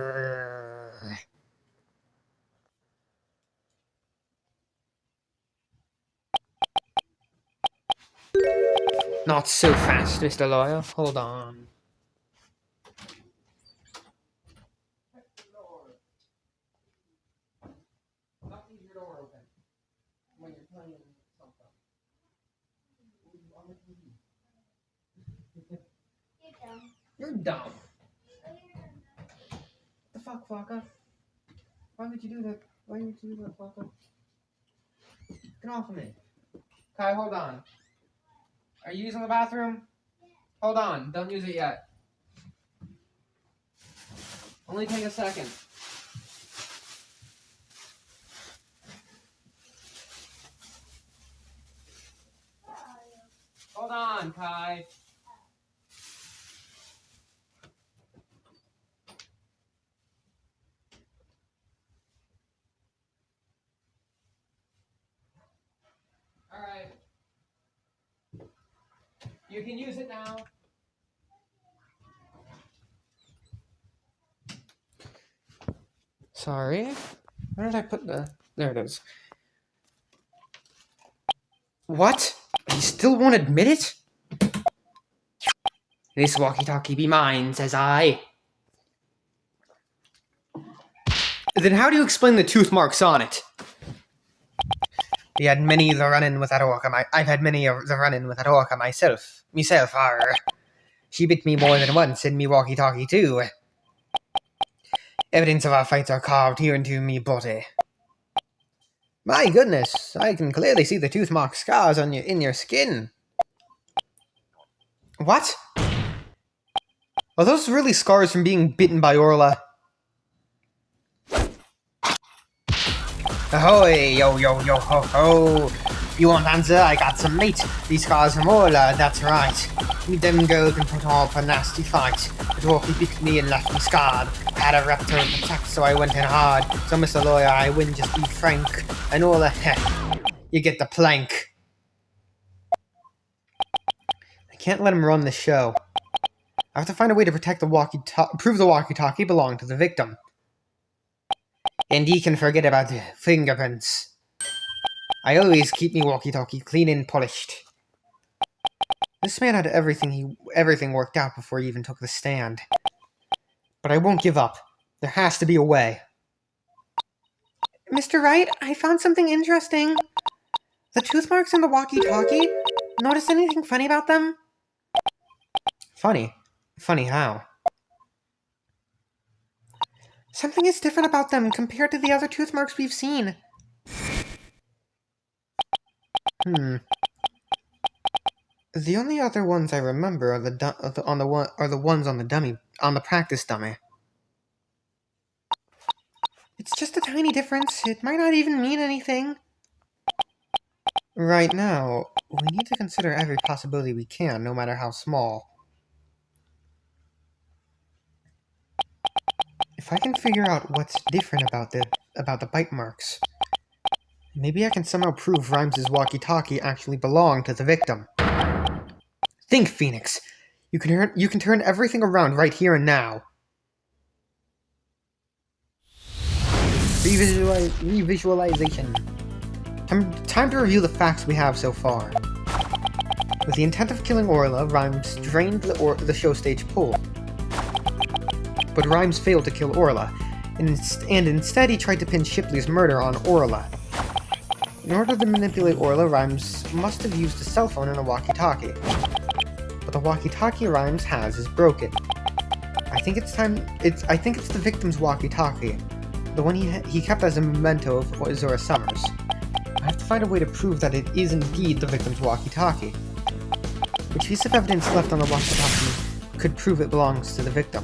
Not so fast, Mr. Lawyer. Hold on. You're dumb. What the fuck, Flocka? Why would you do that? Why would you do that, Flocka? Get off of me. Kai, hold on. Are you using the bathroom? Hold on. Don't use it yet. Only take a second. Hold on, Kai. Alright. You can use it now. Sorry. Where did I put the... There it is. What? You still won't admit it? This walkie-talkie be mine, says I. Then how do you explain the tooth marks on it? We had many the run-in with that orca. I've had many the run-in with that orca myself. She bit me more than once, and me walkie-talkie too. Evidence of our fights are carved here into me body. My goodness, I can clearly see the tooth mark scars on in your skin. What? Are those really scars from being bitten by Orla? Ahoy, yo, yo, yo, ho, ho. You want answer? I got some meat. These scars from Orla, that's right. Me dem girl can put up a nasty fight. The dwarf bit me and left me scarred. Had a raptor attack, so I went in hard. So, Mr. Lawyer, I win, just be frank. And Orla, heh, you get the plank. I can't let him run the show. I have to find a way to protect the prove the walkie-talkie belonged to the victim. And he can forget about the fingerprints. I always keep me walkie-talkie clean and polished. This man had everything worked out before he even took the stand. But I won't give up. There has to be a way. Mr. Wright, I found something interesting. The tooth marks on the walkie-talkie. Notice anything funny about them? Funny? Funny how? Something is different about them compared to the other tooth marks we've seen. The only other ones I remember are the ones on the practice dummy. It's just a tiny difference. It might not even mean anything. Right now, we need to consider every possibility we can, no matter how small. If I can figure out what's different about the bite marks, maybe I can somehow prove Rhymes' walkie-talkie actually belonged to the victim. Think, Phoenix. You can turn everything around right here and now. Revisualization. Time to review the facts we have so far. With the intent of killing Orla, Rhymes drained the show stage pool. But Rhymes failed to kill Orla, and instead he tried to pin Shipley's murder on Orla. In order to manipulate Orla, Rhymes must have used a cell phone and a walkie-talkie. But the walkie-talkie Rhymes has is broken. I think it's the victim's walkie-talkie, the one he kept as a memento of Zora Summers. I have to find a way to prove that it is indeed the victim's walkie-talkie. Which piece of evidence left on the walkie-talkie could prove it belongs to the victim?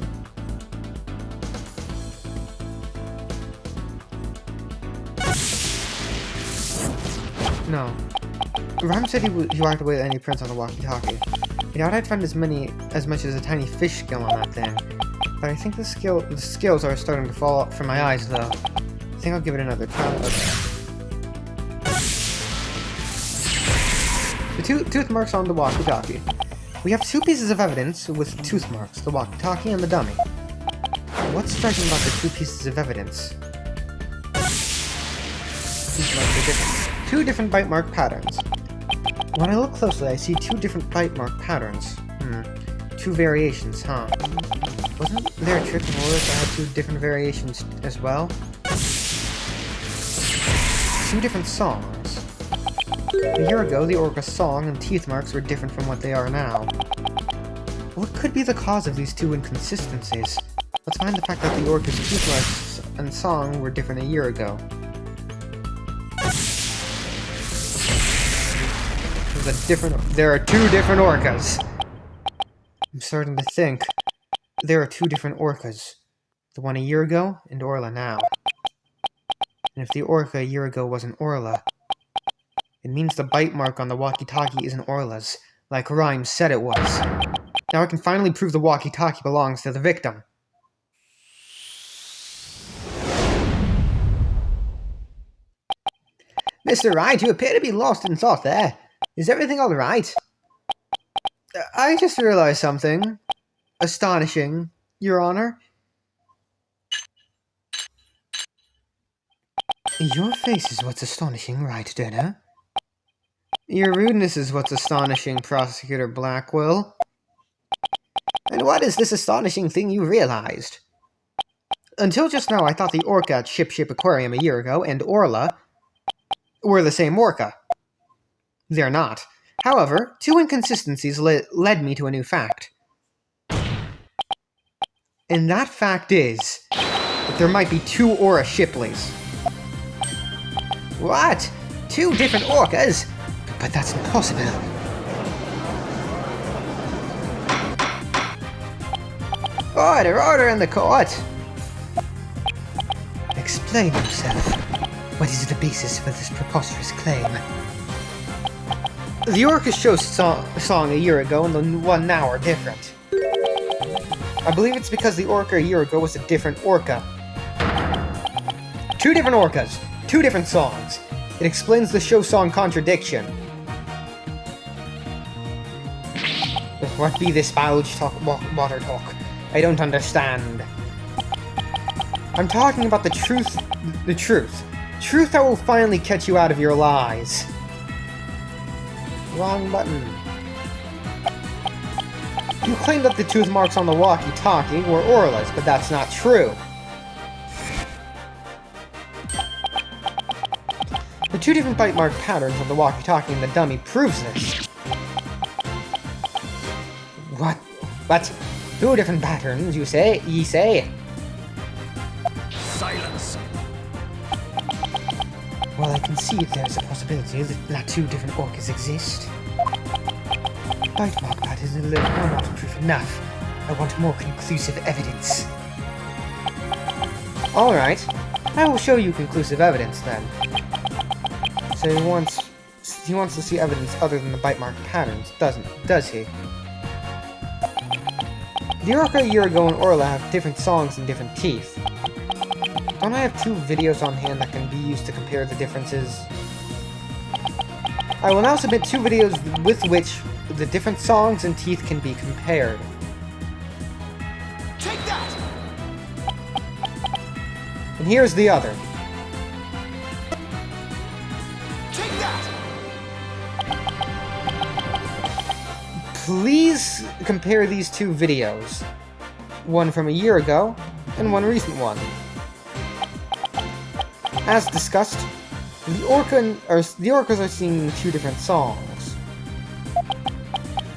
No. Rhymes said he walked away with any prints on the walkie-talkie. He doubt I'd find as much as a tiny fish scale on that thing. But I think the scales are starting to fall out from my eyes, though. I think I'll give it another try. Okay. The tooth marks on the walkie-talkie. We have two pieces of evidence with tooth marks, the walkie-talkie and the dummy. What's striking about the two pieces of evidence? These marks are different. Two different bite mark patterns. When I look closely, I see two different bite mark patterns. Two variations, huh? Wasn't there a trick in order to add two different variations as well? Two different songs. A year ago, the Orca's song and teeth marks were different from what they are now. What could be the cause of these two inconsistencies? Let's find the fact that the Orca's tooth marks and song were different a year ago. There are two different Orcas. I'm starting to think there are two different Orcas. The one a year ago and Orla now. And if the Orca a year ago wasn't Orla, it means the bite mark on the walkie-talkie isn't Orla's, like Rhymes said it was. Now I can finally prove the walkie-talkie belongs to the victim. Mr. Wright, you appear to be lost in thought there. Is everything alright? I just realized something. Astonishing, Your Honor. Your face is what's astonishing, right, Denner? Your rudeness is what's astonishing, Prosecutor Blackwell. And what is this astonishing thing you realized? Until just now, I thought the Orca at Ship Aquarium a year ago and Orla were the same Orca. They're not. However, two inconsistencies led me to a new fact. And that fact is that there might be two Aura Shipleys. What? 2 different orcas? But that's impossible. Order in the court! Explain yourself. What is the basis for this preposterous claim? The orcas chose song a year ago and the one now are different. I believe it's because the orca a year ago was a different orca. 2 different orcas, 2 different songs. It explains the show song contradiction. What be this water talk? I don't understand. I'm talking about the truth. The truth. Truth that will finally catch you out of your lies. Wrong button. You claim that the tooth marks on the walkie-talkie were Orla's, but that's not true. The 2 different bite mark patterns on the walkie-talkie and the dummy proves this. What? 2 different patterns, ye say? Silence. Well, I can see there's a possibility that 2 different orcas exist. Bite mark patterns are not proof enough. I want more conclusive evidence. Alright, I will show you conclusive evidence then. So he wants to see evidence other than the bite mark patterns, does he? The orca a year ago and Orla have different songs and different teeth. Don't I have 2 videos on hand that can be used to compare the differences? I will now submit 2 videos with which the different songs and teeth can be compared. Take that! And here's the other. Take that! Please compare these 2 videos. One from a year ago, and one recent one. As discussed, the orcas are singing 2 different songs.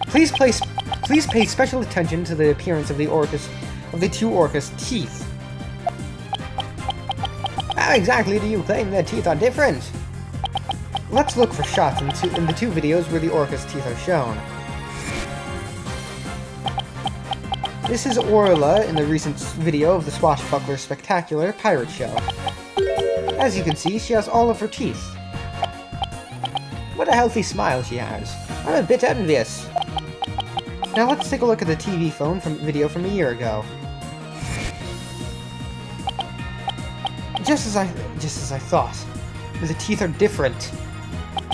Please pay special attention to the appearance of the 2 orcas' teeth. How exactly do you claim their teeth are different? Let's look for shots in the 2 videos where the orcas' teeth are shown. This is Orla in the recent video of the Swashbuckler Spectacular Pirate Show. As you can see, she has all of her teeth. What a healthy smile she has. I'm a bit envious. Now let's take a look at the TV phone video from a year ago. Just as I thought. The teeth are different.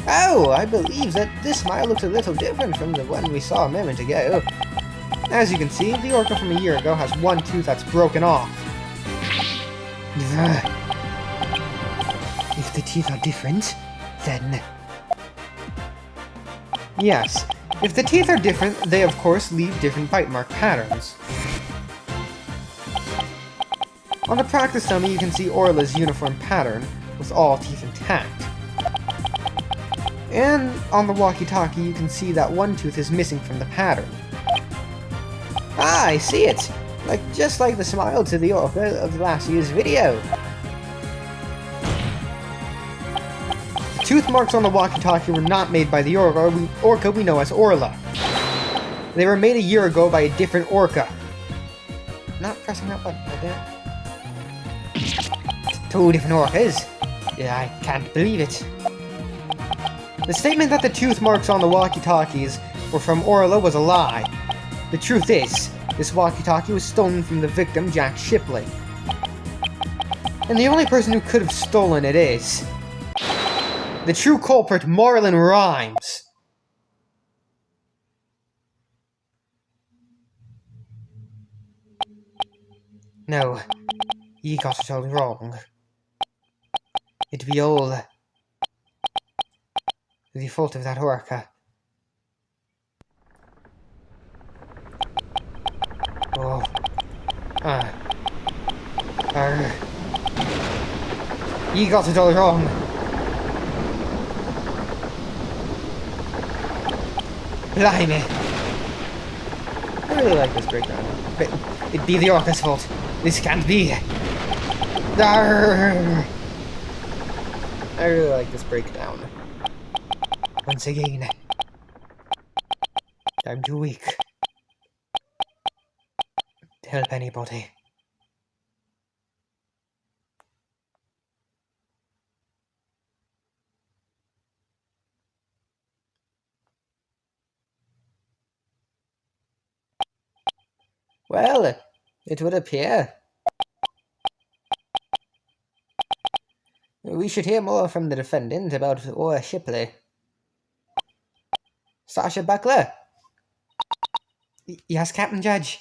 Oh, I believe that this smile looks a little different from the one we saw a moment ago. As you can see, the orca from a year ago has 1 tooth that's broken off. If the teeth are different, then... Yes, if the teeth are different, they of course leave different bite mark patterns. On the practice dummy, you can see Orla's uniform pattern, with all teeth intact. And on the walkie-talkie, you can see that 1 tooth is missing from the pattern. Ah, I see it! Just like the smile to the orca of last year's video. The tooth marks on the walkie-talkie were not made by the orca we know as Orla. They were made a year ago by a different orca. Not pressing that button, right there. 2 different orcas? Yeah, I can't believe it. The statement that the tooth marks on the walkie-talkies were from Orla was a lie. The truth is, this walkie-talkie was stolen from the victim, Jack Shipley. And the only person who could have stolen it is... the true culprit, Marlon Rhymes. No, ye got it all wrong. It be all... the fault of that orca. Oh. Ye got it all wrong. Blimey. I really like this breakdown. But it be the orca's fault. This can't be. Arr. I really like this breakdown. Once again, I'm too weak to help anybody. Well, it would appear we should hear more from the defendant about Ora Shipley. Sasha Buckler? Yes, Captain Judge.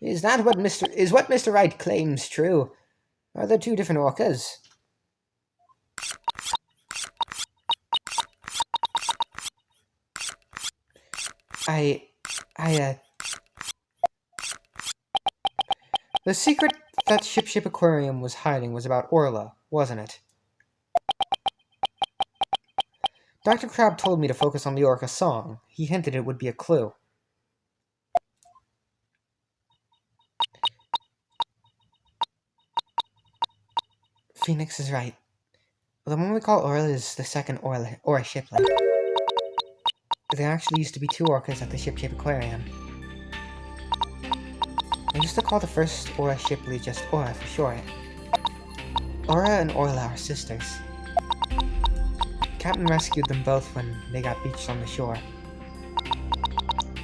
Is what Mr. Wright claims true? Are there two different orcas? The secret that Ship Aquarium was hiding was about Orla, wasn't it? Dr. Crab told me to focus on the orca song. He hinted it would be a clue. Phoenix is right. The one we call Orla is the second Ora Shipley. There actually used to be two orcas at the Ship Aquarium. I used to call the first Ora Shipley just Ora for short. Ora and Orla are sisters. Captain rescued them both when they got beached on the shore.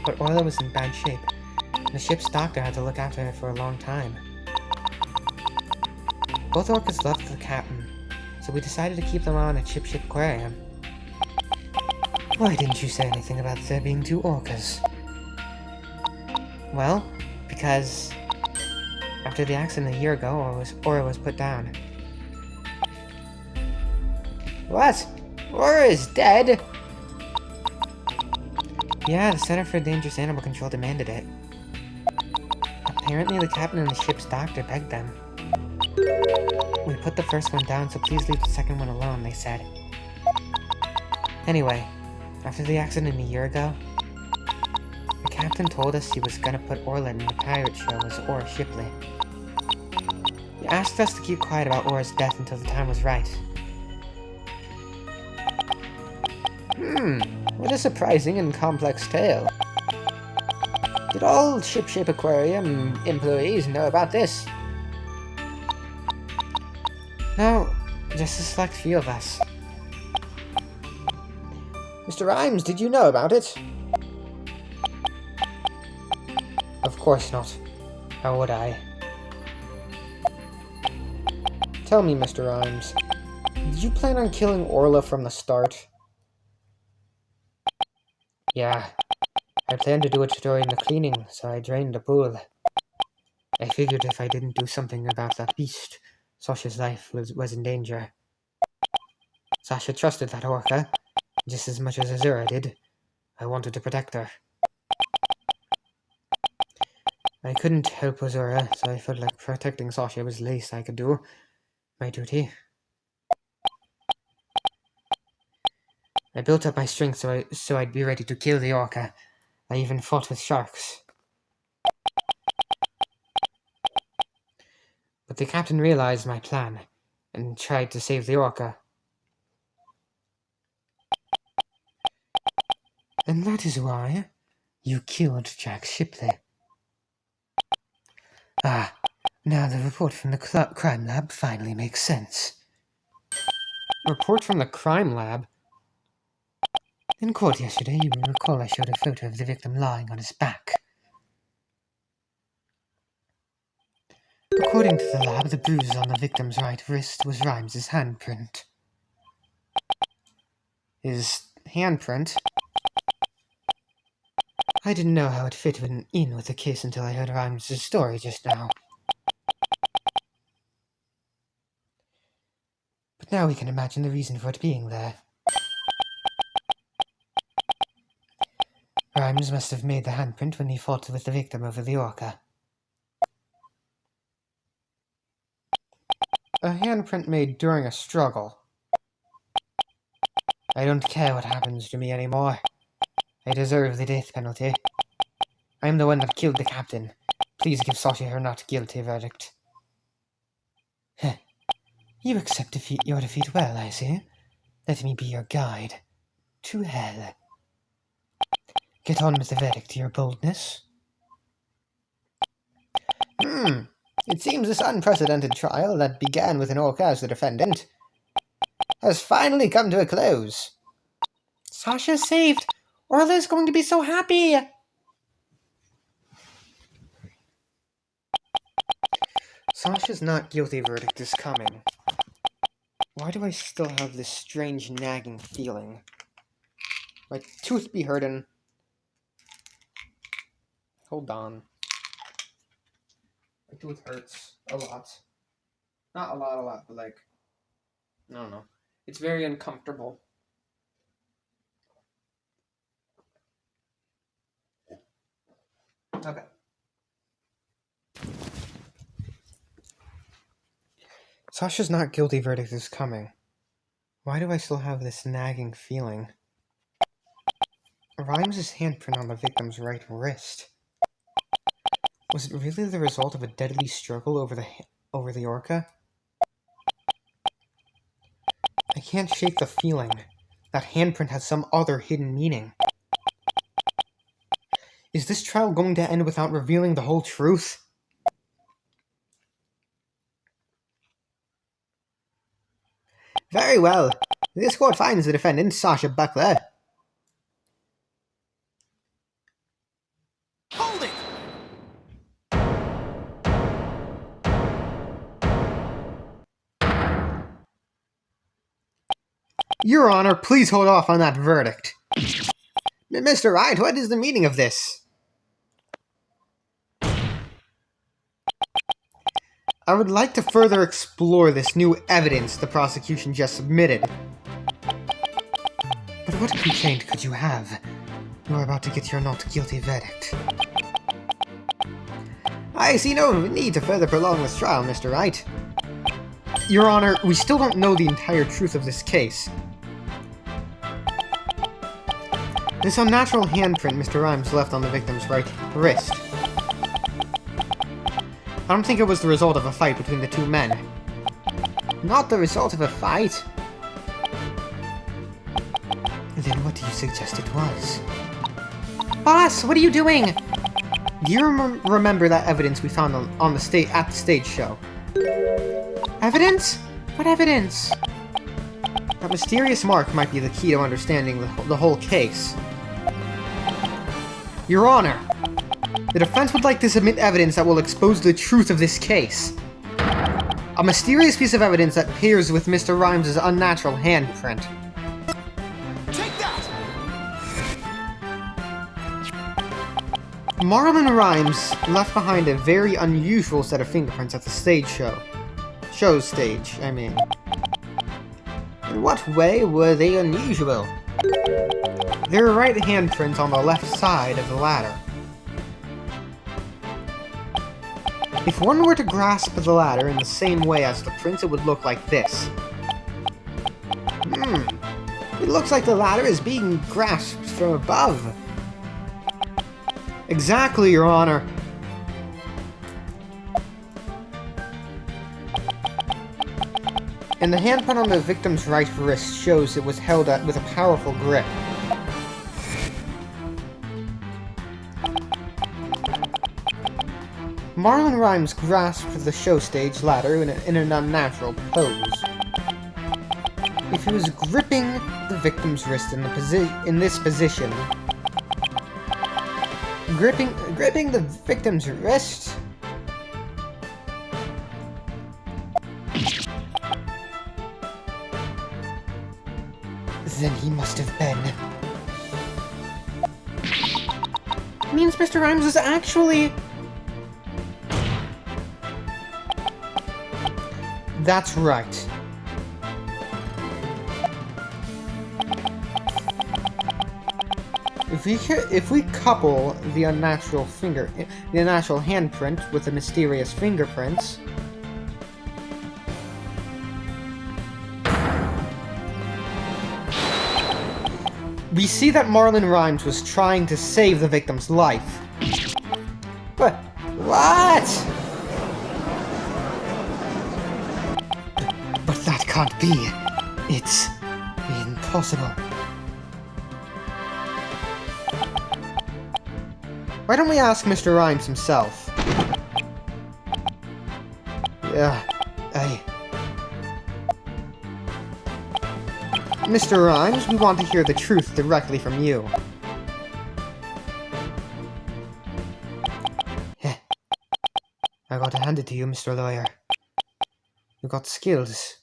But Orla was in bad shape. The ship's doctor had to look after her for a long time. Both orcas loved the captain, so we decided to keep them on at Ship Aquarium. Why didn't you say anything about there being two orcas? Well, because after the accident a year ago, Ora was put down. What? Ora is dead? Yeah, the Center for Dangerous Animal Control demanded it. Apparently the captain and the ship's doctor begged them. We put the first one down, so please leave the second one alone, they said. Anyway, after the accident a year ago, the captain told us he was gonna put Orla in the pirate show as Ora Shipley. He asked us to keep quiet about Ora's death until the time was right. What a surprising and complex tale. Did all Ship Aquarium employees know about this? No, just a select few of us. Mr. Rhymes, did you know about it? Of course not. How would I? Tell me, Mr. Rhymes, did you plan on killing Orla from the start? Yeah, I planned to do it during the cleaning, so I drained the pool. I figured if I didn't do something about that beast, Sasha's life was in danger. Sasha trusted that orca, just as much as Azura did. I wanted to protect her. I couldn't help Azura, so I felt like protecting Sasha was the least I could do. My duty. I built up my strength so I'd be ready to kill the orca. I even fought with sharks. But the captain realized my plan and tried to save the orca. And that is why you killed Jack Shipley. Ah, now the report from the crime lab finally makes sense. Report from the crime lab? In court yesterday, you will recall I showed a photo of the victim lying on his back. According to the lab, the bruise on the victim's right wrist was Rhymes' handprint. His handprint? I didn't know how it fit in with the case until I heard Rhymes' story just now. But now we can imagine the reason for it being there. Rhymes must have made the handprint when he fought with the victim over the orca. A handprint made during a struggle. I don't care what happens to me anymore. I deserve the death penalty. I'm the one that killed the captain. Please give Sasha her not guilty verdict. You accept your defeat well, I see. Let me be your guide to hell. Get on with the verdict, your boldness. It seems this unprecedented trial that began with an orca as the defendant has finally come to a close. Sasha's saved! Orla's going to be so happy! Sasha's not guilty verdict is coming. Why do I still have this strange nagging feeling? My tooth be hurting. Hold on. My tooth hurts a lot. Not a lot, but like, I don't know. It's very uncomfortable. Okay. Sasha's not guilty verdict is coming. Why do I still have this nagging feeling? Rhymes' handprint on the victim's right wrist. Was it really the result of a deadly struggle over the orca? I can't shake the feeling that handprint has some other hidden meaning. Is this trial going to end without revealing the whole truth? Very well. This court finds the defendant, Sasha Buckler. Hold it! Your Honor, please hold off on that verdict. Mr. Wright, what is the meaning of this? I would like to further explore this new evidence the prosecution just submitted. But what complaint could you have? You are about to get your not guilty verdict. I see no need to further prolong this trial, Mr. Wright. Your Honor, we still don't know the entire truth of this case. This unnatural handprint Mr. Rhymes left on the victim's right wrist. I don't think it was the result of a fight between the two men. Not the result of a fight? Then what do you suggest it was? Boss, what are you doing? Do you remember that evidence we found at the stage show? Evidence? What evidence? That mysterious mark might be the key to understanding the whole case. Your Honor, the defense would like to submit evidence that will expose the truth of this case. A mysterious piece of evidence that pairs with Mr. Rhymes' unnatural handprint. Take that! Marlon Rhymes left behind a very unusual set of fingerprints at the stage show. Show's stage, I mean. In what way were they unusual? Their right handprint on the left side of the ladder. If one were to grasp the ladder in the same way as the prints, it would look like this. It looks like the ladder is being grasped from above. Exactly, Your Honor. And the handprint on the victim's right wrist shows it was held with a powerful grip. Marlon Rhymes grasped the show stage ladder in an unnatural pose. If he was gripping the victim's wrist in this position, gripping the victim's wrist, then he must have been. Means Mr. Rhymes was actually. That's right. If we couple the unnatural handprint with the mysterious fingerprints, we see that Marlon Rhymes was trying to save the victim's life. But what? can't be. It's impossible. Why don't we ask Mr. Rhymes himself? Yeah, Mr. Rhymes, we want to hear the truth directly from you. I gotta hand it to you, Mr. Lawyer. You got skills.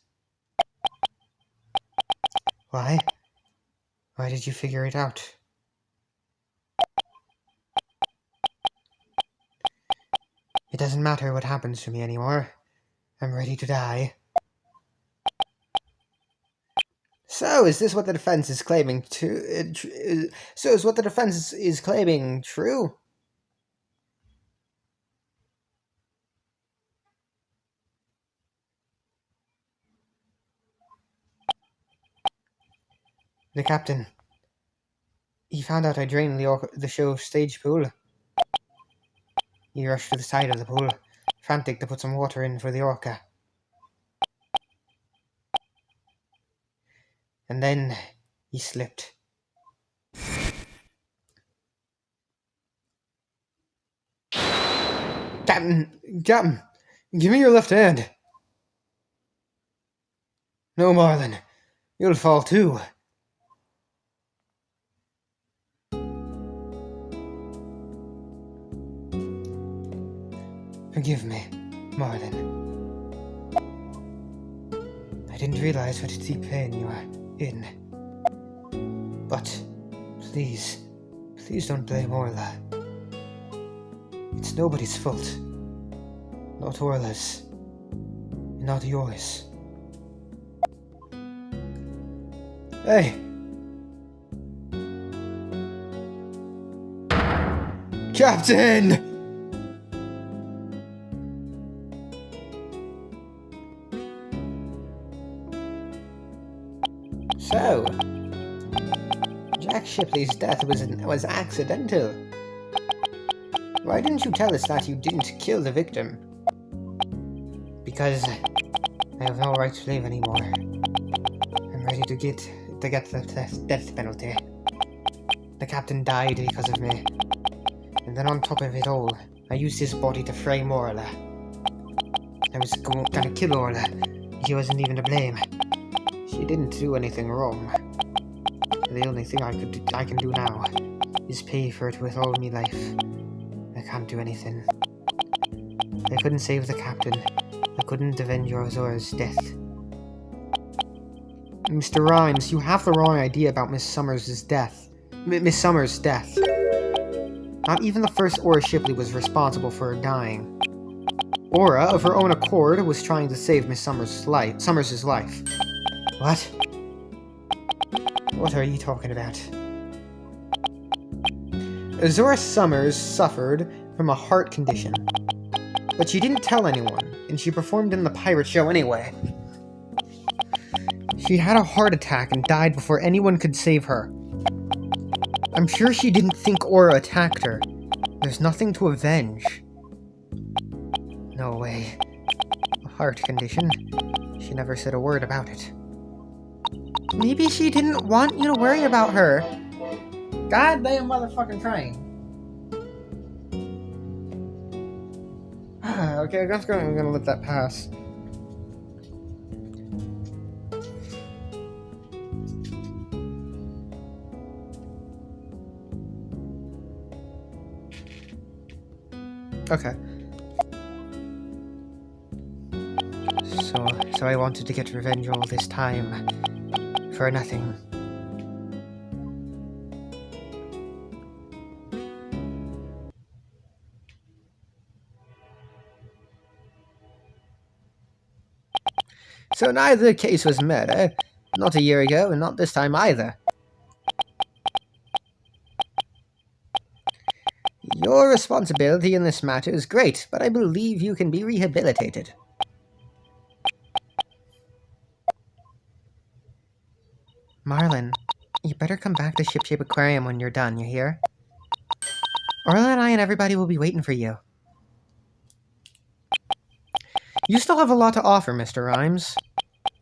Why? Why did you figure it out? It doesn't matter what happens to me anymore. I'm ready to die. So, is this what the defense is claiming so is what the defense is claiming true? The captain. He found out I drained the show stage pool. He rushed to the side of the pool, frantic to put some water in for the orca. And then he slipped. Captain, give me your left hand. No, Marlin, you'll fall too. Forgive me, Marlin. I didn't realize what a deep pain you were in. But please don't blame Orla. It's nobody's fault. Not Orla's. Not yours. Hey! Captain! So, Jack Shipley's death was accidental. Why didn't you tell us that you didn't kill the victim? Because I have no right to live anymore. I'm ready to get the death penalty. The captain died because of me. And then on top of it all, I used his body to frame Orla. I was gonna kill Orla. She wasn't even to blame. She didn't do anything wrong. The only thing I can do now is pay for it with all my life. I can't do anything. I couldn't save the captain. I couldn't avenge Zora's death. Mr. Rhymes, you have the wrong idea about Miss Summers' death. Miss Summers' death. Not even the first Aura Shipley was responsible for her dying. Aura, of her own accord, was trying to save Miss Summers' life. What? What are you talking about? Zora Summers suffered from a heart condition. But she didn't tell anyone, and she performed in the pirate show anyway. She had a heart attack and died before anyone could save her. I'm sure she didn't think Aura attacked her. There's nothing to avenge. No way. A heart condition? She never said a word about it. Maybe she didn't want you to worry about her. Goddamn motherfucking train. Okay, I'm gonna let that pass. Okay. So I wanted to get revenge all this time. For nothing. So neither case was murder. Not a year ago, and not this time either. Your responsibility in this matter is great, but I believe you can be rehabilitated. Marlin, you better come back to Ship Shape Aquarium when you're done, you hear? Orla and I and everybody will be waiting for you. You still have a lot to offer, Mr. Rhymes.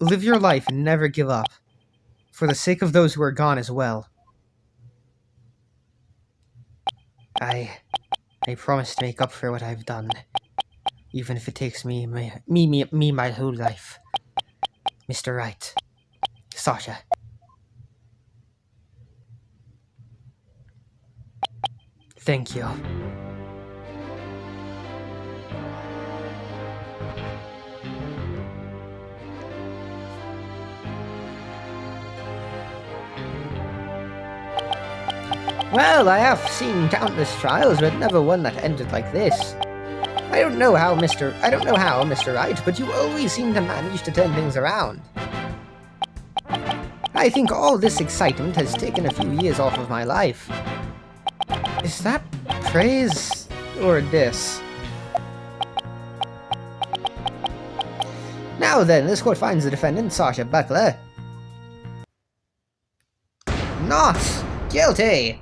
live your life and never give up. For the sake of those who are gone as well. I promise to make up for what I've done. Even if it takes me my whole life. Mr. Wright. Sasha. Thank you. Well, I have seen countless trials, but never one that ended like this. I don't know how, Mr. Wright, but you always seem to manage to turn things around. I think all this excitement has taken a few years off of my life. Is that praise or diss? Now then, this court finds the defendant, Sasha Buckler, not guilty.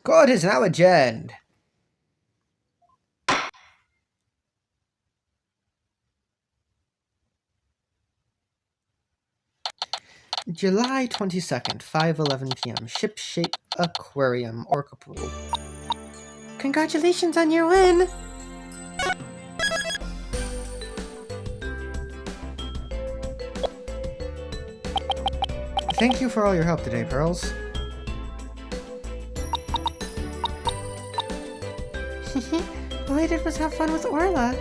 Court is now adjourned. July 22nd, 5:11 p.m. Ship-Shape Aquarium, Orca Pool. Congratulations on your win! Thank you for all your help today, Pearls. All I did was have fun with Orla.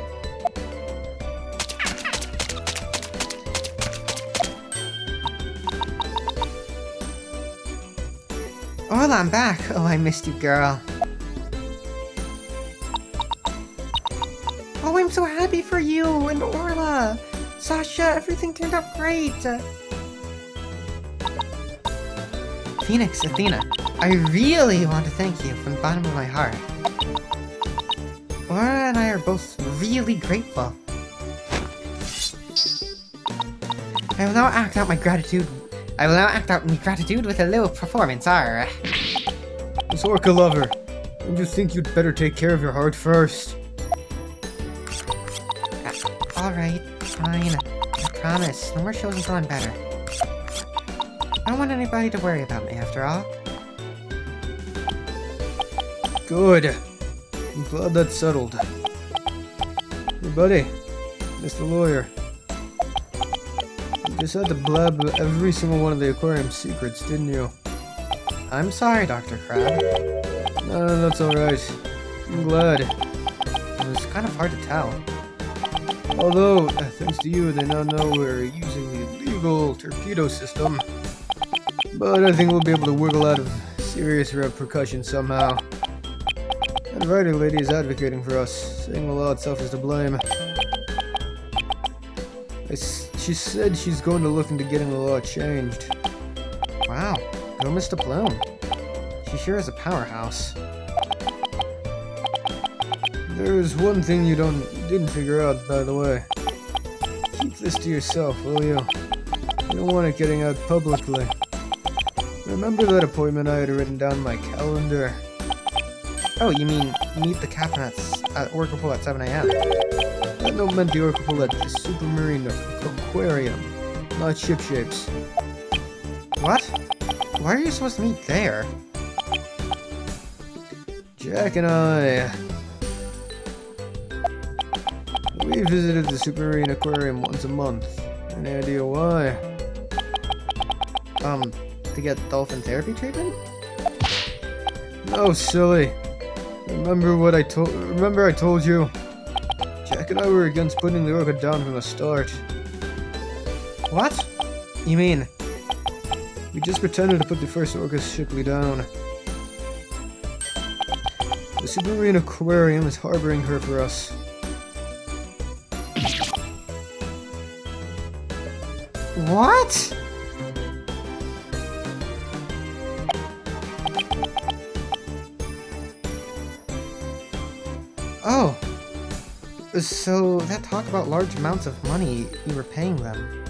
Orla, I'm back. Oh, I missed you, girl. Oh, I'm so happy for you and Orla. Sasha, everything turned out great. Phoenix, Athena, I really want to thank you from the bottom of my heart. Orla and I are both really grateful. I will now act out my gratitude with a little performance, Miss Orca Lover, don't you think you'd better take care of your heart first? Alright, fine. I promise. No more shows until I'm better. I don't want anybody to worry about me, after all. Good. I'm glad that's settled. Hey, buddy. Mr. Lawyer. You just had to blab every single one of the aquarium's secrets, didn't you? I'm sorry, Dr. Crab. No, that's alright. I'm glad. It was kind of hard to tell. Although, thanks to you, they now know we're using the illegal torpedo system. But I think we'll be able to wiggle out of serious repercussions somehow. That writer lady is advocating for us, saying the law itself is to blame. She said she's going to look into getting the law changed. Wow, go Mr. Bloom. She sure is a powerhouse. There's one thing you didn't figure out, by the way. Keep this to yourself, will you? You don't want it getting out publicly. Remember that appointment I had written down in my calendar? Oh, you mean meet the captain at Orca Pool at 7 a.m.? That note meant the Orca Pool at the Supermarine Aquarium, not Ship-Shapes. What? Why are you supposed to meet there? Jack and I... we visited the Supermarine Aquarium once a month. Any idea why? To get dolphin therapy treatment? No, silly. Remember I told you? Jack and I were against putting the Orca down from the start. What? You mean? We just pretended to put the first Orca Shipley down. The Supermarine Aquarium is harboring her for us. What? Oh. So, that talk about large amounts of money you were paying them.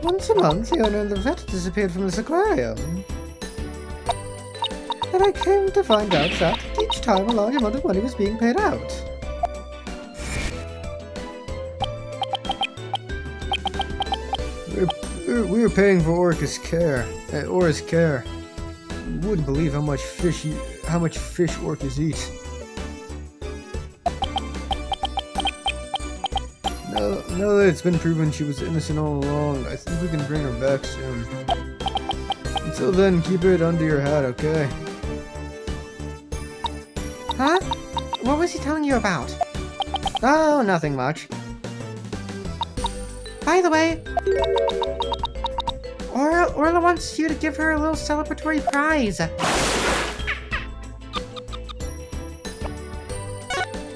Once a month, the owner of the vet disappeared from this aquarium. And I came to find out that each time a large amount of money was being paid out. We were paying for Aura's care. You wouldn't believe how much fish orcas eat. Now that it's been proven she was innocent all along, I think we can bring her back soon. Until then, keep it under your hat, okay? Huh? What was he telling you about? Oh, nothing much. By the way, Orla wants you to give her a little celebratory prize.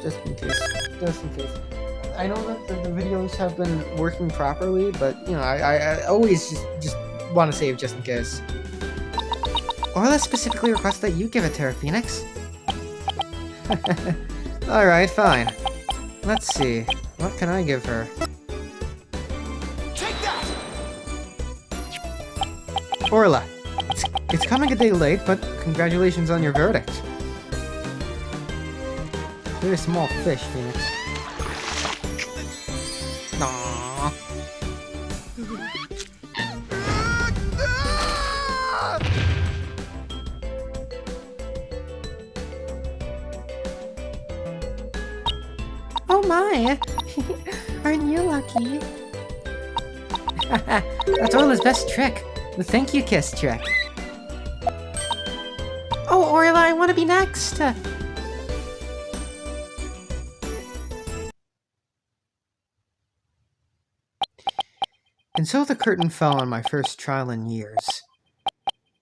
Just in case. I know that the videos have been working properly, but, you know, I always just want to save just in case. Orla specifically requests that you give it to her, Phoenix. Alright, fine. Let's see. What can I give her? Take that! Orla, it's coming a day late, but congratulations on your verdict. Very small fish, Phoenix. Aww. Oh my! Aren't you lucky? That's Orla's best trick. The thank you kiss trick. Oh, Orla, I want to be next! And so the curtain fell on my first trial in years.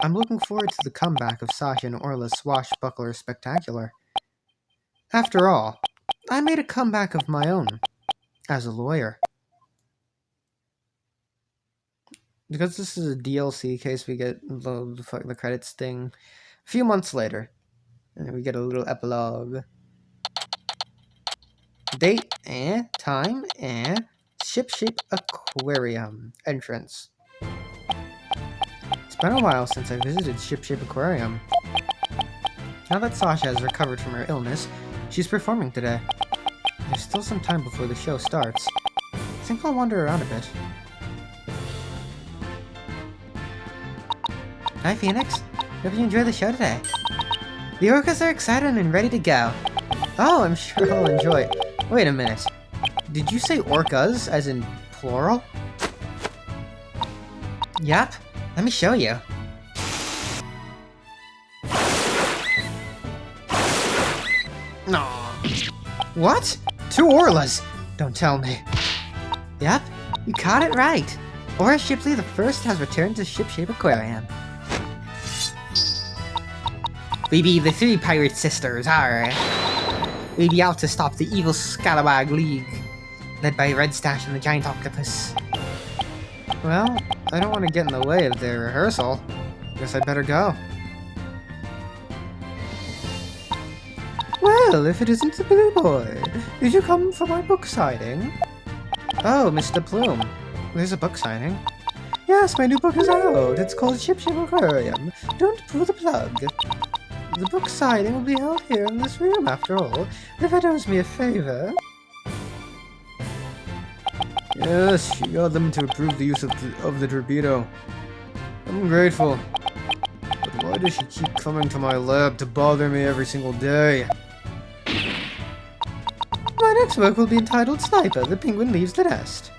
I'm looking forward to the comeback of Sasha and Orla's swashbuckler spectacular. After all, I made a comeback of my own, as a lawyer. Because this is a DLC, in case we get the credits thing, a few months later, and we get a little epilogue. Date, time, Ship Aquarium. Entrance. It's been a while since I visited Ship Aquarium. Now that Sasha has recovered from her illness, she's performing today. There's still some time before the show starts. I think I'll wander around a bit. Hi, Phoenix. Hope you enjoy the show today. The orcas are excited and ready to go. Oh, I'm sure I'll enjoy it. Wait a minute. Did you say orcas, as in plural? Yup. Let me show you. No. What? 2 Orlas? Don't tell me. Yup. You caught it right. Aura Shipley the First has returned to Ship Aquarium. We be the 3 pirate sisters, we be out to stop the evil Scalawag League, led by Red Stash and the Giant Octopus. Well, I don't want to get in the way of their rehearsal. Guess I'd better go. Well, if it isn't the Blue Boy, did you come for my book signing? Oh, Mr. Plume. There's a book signing. Yes, my new book is out. It's called Ship Aquarium. Don't pull the plug. The book signing will be held here in this room, after all. If it owes me a favor. Yes, she got them to approve the use of the torpedo. I'm grateful. But why does she keep coming to my lab to bother me every single day? My next book will be entitled Sniper, the Penguin Leaves the Nest.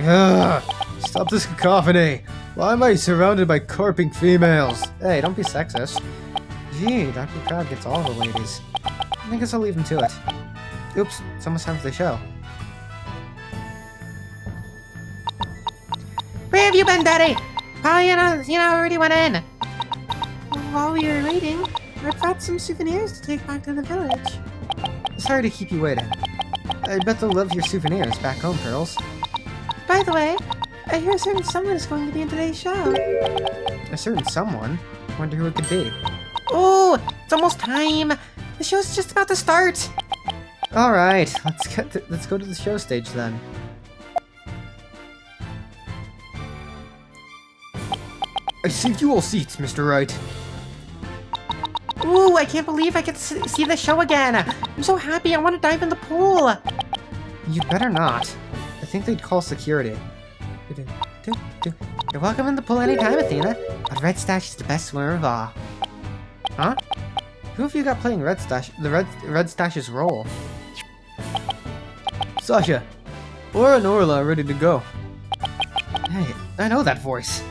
Ugh, stop this cacophony! Why am I surrounded by carping females? Hey, don't be sexist. Gee, Dr. Crab gets all the ladies. I guess I'll leave him to it. Oops, it's almost time for the show. Where have you been, Daddy? Paulina already went in. While we were waiting, I brought some souvenirs to take back to the village. Sorry to keep you waiting. I bet they'll love your souvenirs back home, Pearls. By the way, I hear a certain someone is going to be in today's show. A certain someone? Wonder who it could be. Oh, it's almost time. The show's just about to start. Alright, let's go to the show stage then. I saved you all seats, Mr. Wright. Ooh, I can't believe I get to see the show again. I'm so happy. I want to dive in the pool. You'd better not. I think they'd call security. You're welcome in the pool anytime, Athena. But Red Stash is the best swimmer of all. Huh? Who have you got playing Red Stash? The Red Stash's role? Sasha, Laura and Orla are ready to go. Hey, I know that voice.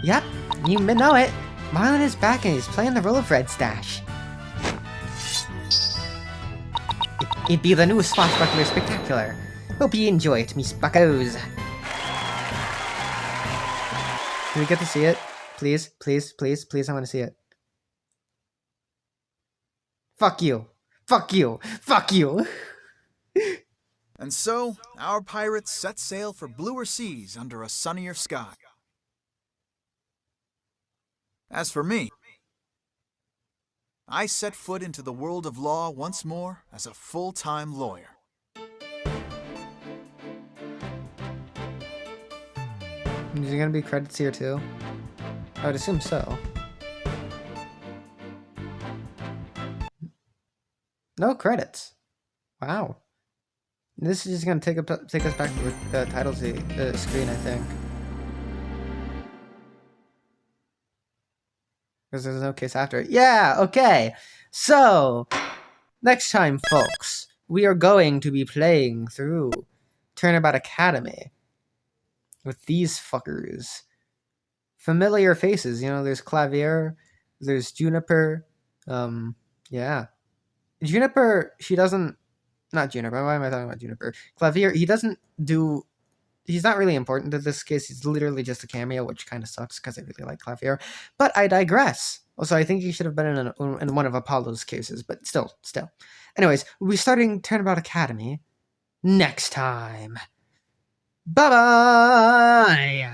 Yep, you know it. Marlon is back and he's playing the role of Red Stash. It'd be the new Swashbuckler Spectacular. Hope you enjoy it, Miss Buckos. Can we get to see it? Please, please, please, please, I want to see it. Fuck you. Fuck you. Fuck you. And so, our pirates set sail for bluer seas under a sunnier sky. As for me, I set foot into the world of law once more as a full-time lawyer. Is there gonna be credits here too? I would assume so. No credits. Wow. This is just gonna take us back to the title screen, I think. Because there's no case after it. Yeah, okay. So, next time, folks, we are going to be playing through Turnabout Academy with these fuckers. Familiar faces, you know, there's Clavier, there's Juniper, yeah. Juniper, not Juniper, why am I talking about Juniper? Clavier, he's not really important to this case, he's literally just a cameo, which kind of sucks, because I really like Clavier, but I digress. Also, I think he should have been in one of Apollo's cases, but still. Anyways, we'll be starting Turnabout Academy next time. Bye-bye!